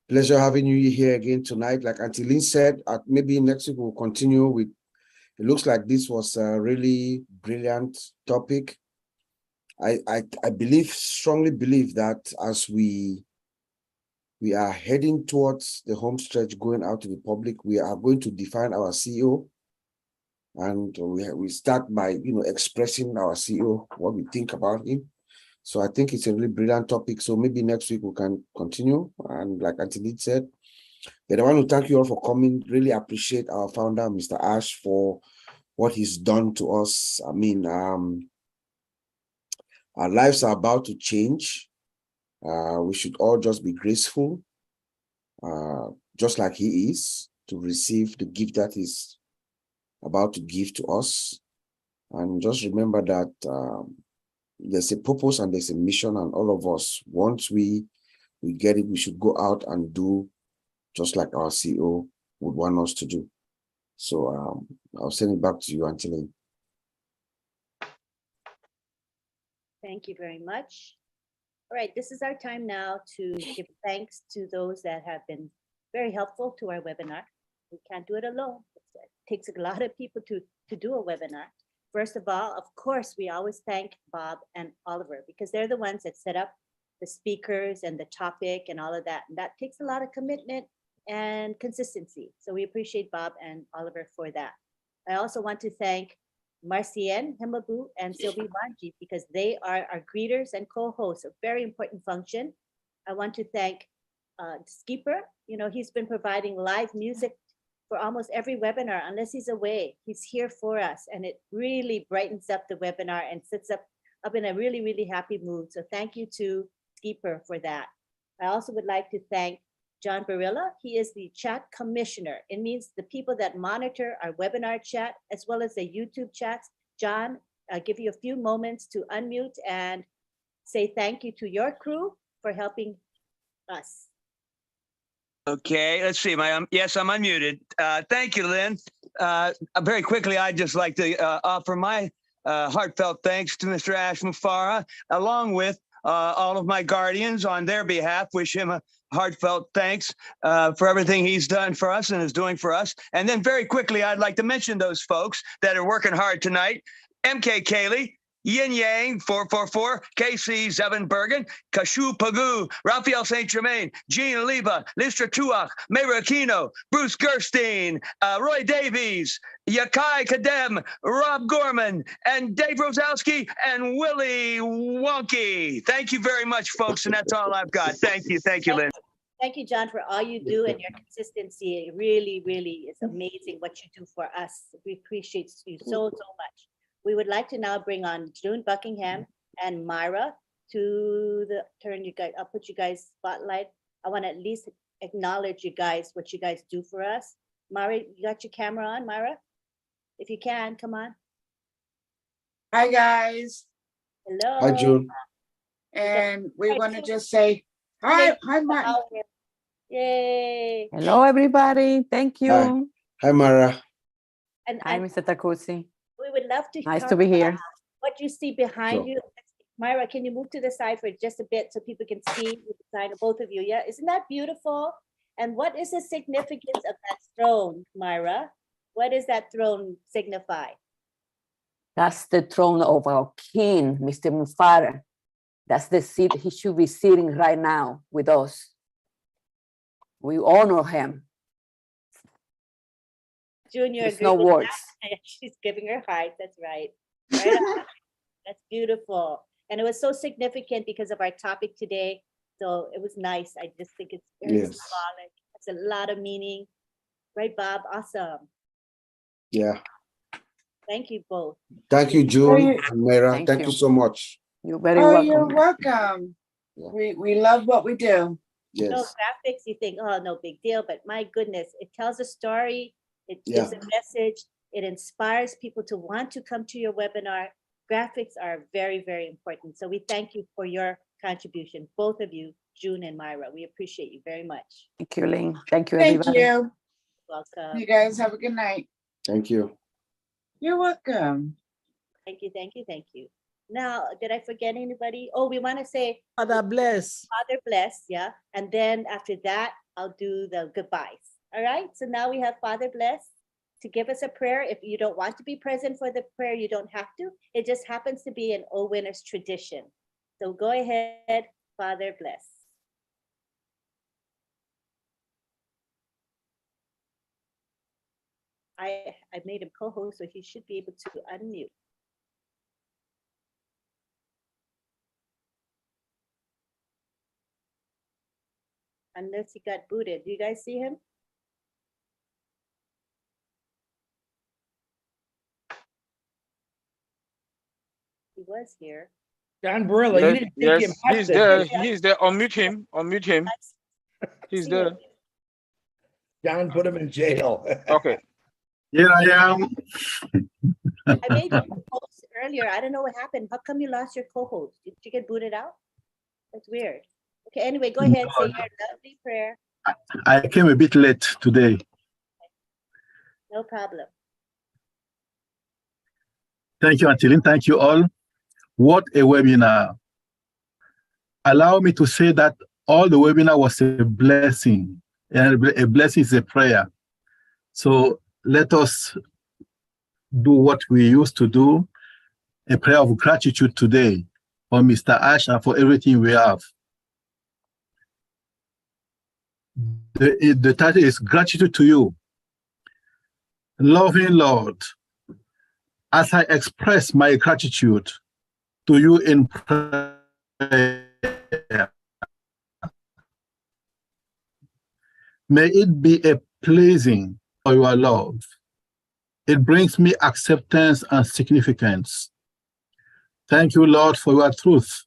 Pleasure having you here again tonight. Like Antiline said, maybe next week we'll continue with, it looks like this was a really brilliant topic. I strongly believe that as we are heading towards the home stretch, going out to the public, we are going to define our CEO. And we start by, expressing our CEO, what we think about him. So I think it's a really brilliant topic. So maybe next week we can continue. And like Antiline said, but I want to thank you all for coming. Really appreciate our founder, Mr. Ash, for what he's done to us. I mean, our lives are about to change. We should all just be graceful, just like he is, to receive the gift that he's about to give to us. And just remember that there's a purpose and there's a mission, and all of us, once we get it, we should go out and do just like our CEO would want us to do. So I'll send it back to you, Antiline. Thank you very much. All right, this is our time now to give thanks to those that have been very helpful to our webinar. We can't do it alone. It takes a lot of people to do a webinar. First of all, of course, we always thank Bob and Oliver, because they're the ones that set up the speakers and the topic and all of that. And that takes a lot of commitment and consistency. So we appreciate Bob and Oliver for that. I also want to thank Marcienne Himabu and Sylvie Wanji, because they are our greeters and co-hosts, a very important function. I want to thank Skipper. He's been providing live music for almost every webinar, unless he's away. He's here for us, and it really brightens up the webinar and sets up in a really, really happy mood. So thank you to Skipper for that. I also would like to thank John Barilla. He is the chat commissioner. It means the people that monitor our webinar chat as well as the YouTube chats. John, I'll give you a few moments to unmute and say thank you to your crew for helping us. Okay, let's see. Yes, I'm unmuted. Thank you, Lynn. Very quickly, I'd just like to offer my heartfelt thanks to Mr. Mufareh, along with all of my guardians on their behalf. Wish him a heartfelt thanks for everything he's done for us and is doing for us. And then very quickly, I'd like to mention those folks that are working hard tonight. MK Kaylee, Yin Yang 444, KC Zevenbergen, Kashu Pagu, Raphael St. Germain, Jean Oliva, Listra Tuach, Mayra Aquino, Bruce Gerstein, Roy Davies, Yakai Kadem, Rob Gorman, and Dave Rosowski, and Willie Wonky. Thank you very much, folks, and that's all I've got. Thank you, Lynn. Thank you, John, for all you do and your consistency. It really, really is amazing what you do for us. We appreciate you so much. We would like to now bring on June Buckingham and Myra to the turn. You guys, I'll put you guys spotlight. I want to at least acknowledge you guys, what you guys do for us. Myra, you got your camera on, Myra? If you can, come on. Hi, guys. Hello. Hi, June. And we want to just say hi, Martin. Yay. Hello, everybody. Thank you. Hi. Hi, Mara. And Hi, Mr. Takusi. we would love to Nice talk to be here. about what you see behind Sure. you. Myra, can you move to the side for just a bit so people can see the side of both of you? Yeah, isn't that beautiful? And what is the significance of that throne, Myra? What does that throne signify? That's the throne of our king, Mr. Mufareh. That's the seat he should be sitting right now with us. We honor him. Junior, There's no words. She's giving her heart. That's right. Right on. That's beautiful. And it was so significant because of our topic today. So it was nice. I just think it's very symbolic. It's a lot of meaning. Right, Bob? Awesome. Yeah. Thank you both. Thank you, June and Mara. Thank Thank you. you so much. You're very You're welcome. welcome. We love what we do. No Yes. graphics, you think, oh, no big deal. But my goodness, it tells a story. It Yeah. gives a message. It inspires people to want to come to your webinar. Graphics are very, very important. So we thank you for your contribution, both of you, June and Myra. We appreciate you very much. Thank you, Lynn. Thank you, Thank everybody. you. Welcome. You guys have a good night. Thank you. You're welcome. Thank you, thank you, thank you. Now, did I forget anybody? Oh, we want to say Father bless. Father bless, yeah. And then after that, I'll do the goodbyes. All right. So now we have Father bless to give us a prayer. If you don't want to be present for the prayer, you don't have to. It just happens to be an O Winners tradition. So go ahead, Father bless. I made him co-host, so he should be able to unmute. Unless he got booted. Do you guys see him? He was here. John Barilla, you Yes, didn't take yes, him he's hostage. there. He's there. Unmute him. Unmute him. He's See there. him. John put him in jail. Okay. Here I am. I made you co-host earlier. I don't know what happened. How come you lost your co-host? Did you get booted out? That's weird. Okay, anyway, go ahead. Say your lovely prayer. I came a bit late today. No problem. Thank you, Antilin. Thank you all. What a webinar. Allow me to say that all the webinar was a blessing. And a blessing is a prayer. So let us do what we used to do, a prayer of gratitude today for Mr. Ash and for everything we have. The title is Gratitude to You. Loving Lord, as I express my gratitude to you in prayer, may it be a pleasing for your love. It brings me acceptance and significance. Thank you, Lord, for your truth.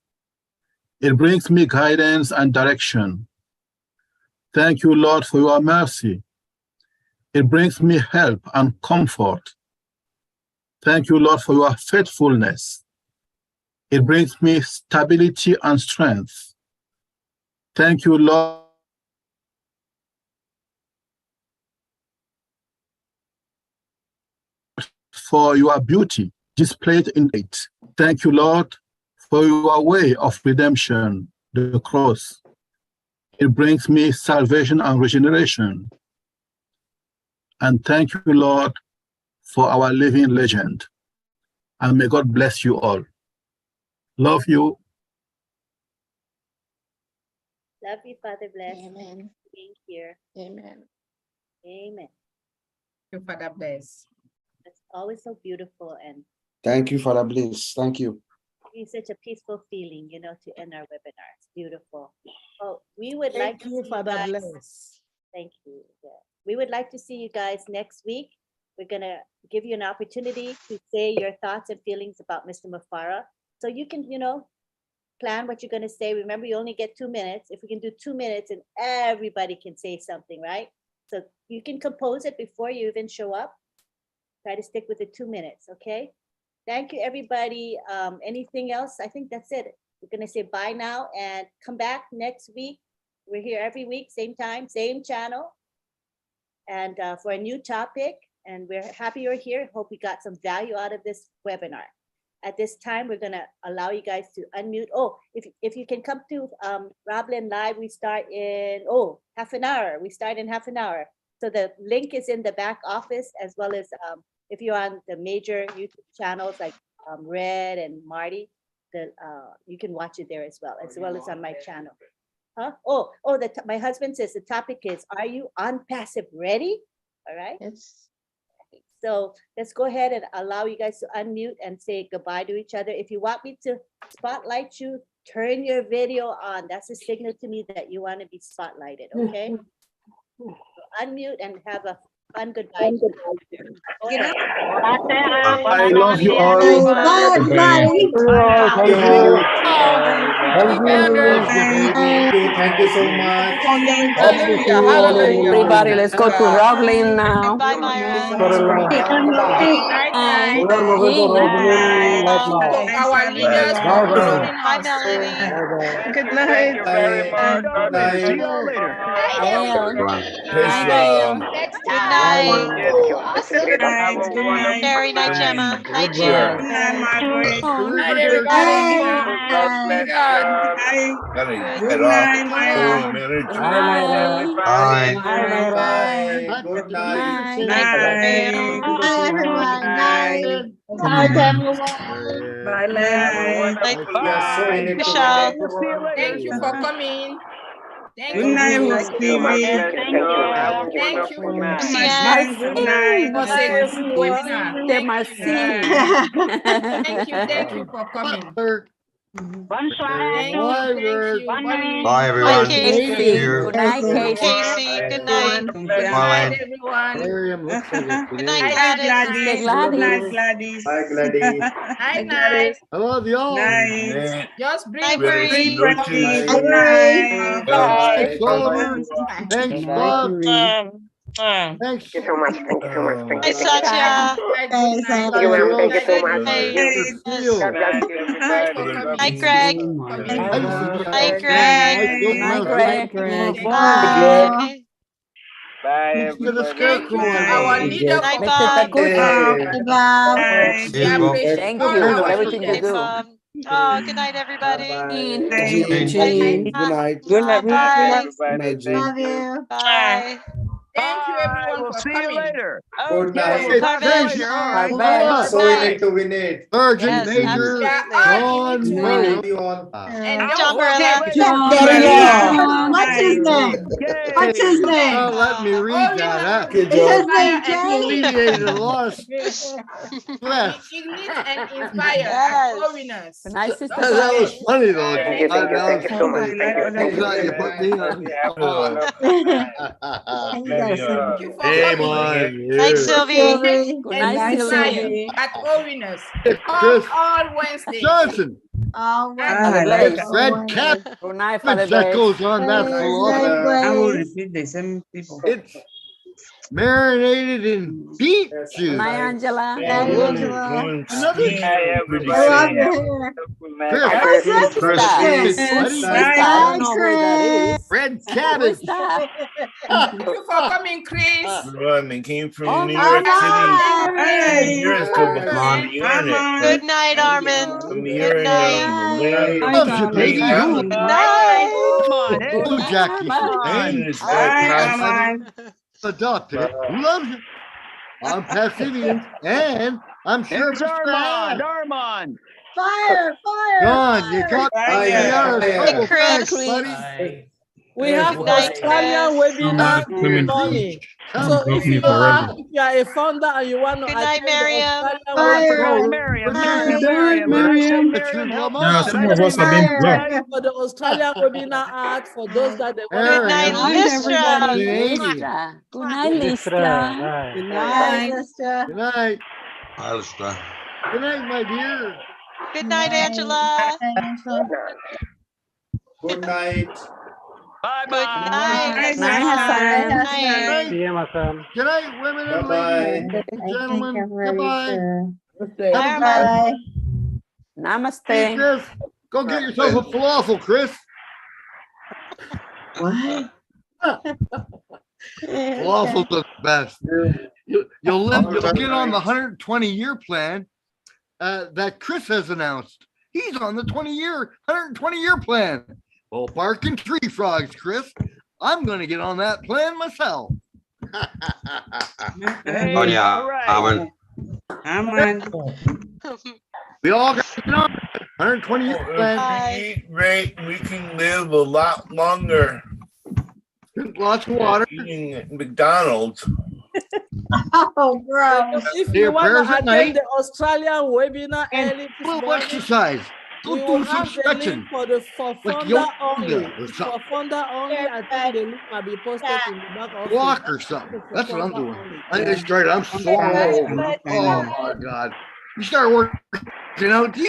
It brings me guidance and direction. Thank you, Lord, for your mercy. It brings me help and comfort. Thank you, Lord, for your faithfulness. It brings me stability and strength. Thank you, Lord, for your beauty displayed in it. Thank you, Lord, for your way of redemption, the cross. It brings me salvation and regeneration. And thank you, Lord, for our living legend. And may God bless you all. Love you. Love you, Father Bless. Amen. Being here. Amen. Amen. You, Father Bless. It's always so beautiful and Thank you, Father Bliss. Thank you. it's such a peaceful feeling, you know, to end our webinar. It's beautiful. Oh, we would like to Thank you, see Father guys. Bless. Thank you. Yeah. We would like to see you guys next week. We're gonna give you an opportunity to say your thoughts and feelings about Mr. Mufareh. So you can, you know, plan what you're gonna say. Remember, you only get 2 minutes. If we can do 2 minutes and everybody can say something, right? So you can compose it before you even show up. Try to stick with the 2 minutes, okay? Thank you, everybody. Anything else? I think that's it. We're gonna say bye now and come back next week. We're here every week, same time, same channel. And for a new topic, and we're happy you're here. Hope we got some value out of this webinar. At this time, we're gonna allow you guys to unmute. Oh, if you can come to Roblin Live, we start in, half an hour. We start in half an hour. So the link is in the back office, as well as if you're on the major YouTube channels like Red and Marty, you can watch it there as well as on my channel. Huh? My husband says the topic is, are you on passive ready? All right. Yes. So let's go ahead and allow you guys to unmute and say goodbye to each other. If you want me to spotlight you, turn your video on. That's a signal to me that you want to be spotlighted, okay? So unmute and have a fun goodbye. Go ahead. I love you all. Bye. Thank you so much. Hallelujah. Everybody, let's go to Roblin now. Bye, Myra. Our leaders for joining Hi, us. Melanie. Good night. Thank you very much. God bless. See you all later. Hi, Gail. Next Good time. night. Have a wonderful Sherry, night, Gemma. Night, June. Yes. Good night, Margaret. Good night, Thank everybody. you. God bless you. Good night, Myra. Good night. Bye. Bye. Good Good night. night. Night, Night. Bye, everyone. Bye. Night, everyone. Bye. Have a wonderful We are so in night. it Michelle. together. See you later. Thank you for coming. Thank Good you. night, Miss God Stevie. bless you. Have a Thank you. wonderful night. Marcian, good night. It was a good webinar. Thank you. Thank you for coming. Thank you. Bye, Hi, everyone. Casey. Good night, Casey. Casey, good night. Good night, everyone. Good night, Hi, Gladys. Sister Gladys. Good night, Gladys. Gladys. Bye, Gladys. Night, night. I love y'all. Night. Just bring Night, good Bree. Pretty. Bye. Good night. Thanks, Bye. Oliver. Thanks, Bob. Thanks. Thank you so much. Thank you so much. Thank Hi, you. Satya. Good night. Thank you, ma'am. Thank you so Good much. night. Good to see you. God bless Night, you. Thanks for everybody. coming. Night, Greg. Night, Greg. Good night, Greg. Bye. Bye, Look at the everybody. Thank you scarecrow to on our there. leader Night, for Mr. Bob. coming. Night. We appreciate Thank all you for our everything you Night, leaders. do. Bob. Oh, good night, everybody. Jean, good night. Bye, Bye. Good everybody. night, Jean. Thank you. Bye. Thank you, Bye. everyone, We'll for see you coming. later. Good Okay, night. we'll talk to you Thanks later. All right. Bye for bye. what? So in Bye. it to win it. Sergeant Yes, Major We are absolutely. all in John it to Murray. win it. Everyone. And And don't John We'll see you Barilla. later. What's his name? What's his Amen. name? Let me read that, huh? Okay, His John. name Inspire and Jay? win. Alleviated the lost flesh. Ignite and inspire as Yes. all winners. Good night, Sister That was Gladys. funny though. Thank you. Thank you. Thank you so much. Thank you. Thank You you. thought you put me on the Have a spot. wonderful night. Thank you for Shame coming. on Night, you. Sylvie. Good And night, inspire Sylvie. at all winners. Chris All Wednesdays. Johnson. Father This bless. red cap Good night, Father that bless. goes on that Night, philosophy. I will repeat the same people. It's marinated in beet juice. Hi, Angela. Another red cabbage. Thank you for coming, Chris. Roman came from Oh, New York Hey. City. Years ago behind the internet. Good night, Armand. Good night. Baby, who? Good night. Come on, hey. Oh, Jackie. And his wife, Adopted. Who loves you? I'm Pacifian, and I'm sure Here's Armand. Fire, fire. John, you got me out of trouble. Chris. Thanks, buddy. We have Good night, Australian Chris. webinar Women this morning. Come So love if me you forever. are a founder and you want to Good night, attend the Miriam. Australian Miriam. webinar, Did I say Miriam? Help me. Yeah, Did some I of say us have been Miriam? blocked. for the Australian webinar art for those that they want Good to night, Listra. Listra. Good night, Listra. Good night. Good night. Alistair. Good night, my dear. Good night, Angela. Good night. Bye Good bye. night. Night, Hassan. Good night. Good night, women and Bye-bye. ladies, gentlemen. Goodbye. Bye, Armand. Hey, Namaste. Chris, go get yourself a falafel, Chris. What? Falafel's the best. You'll get on the 120-year plan that Chris has announced. He's on the 120-year plan. Well, barking tree frogs, Chris. I'm going to get on that plan myself. Hey, Oh, yeah. all right. We all got to get on 120-year plan. Bye. Eat right, we can live a lot longer. Drink lots of water. Eating McDonald's. Oh, bro. If Say you your want prayers to at attend night. the Australian webinar early this Little morning, exercise. we Go will do some have the stretching. link for Like founder yoga only. or For something. founder only, I think the link might be posted in the back of Walk the or something. for That's what I'm founder doing. only. I get started. I'm sore all over. Oh my God. You start working out.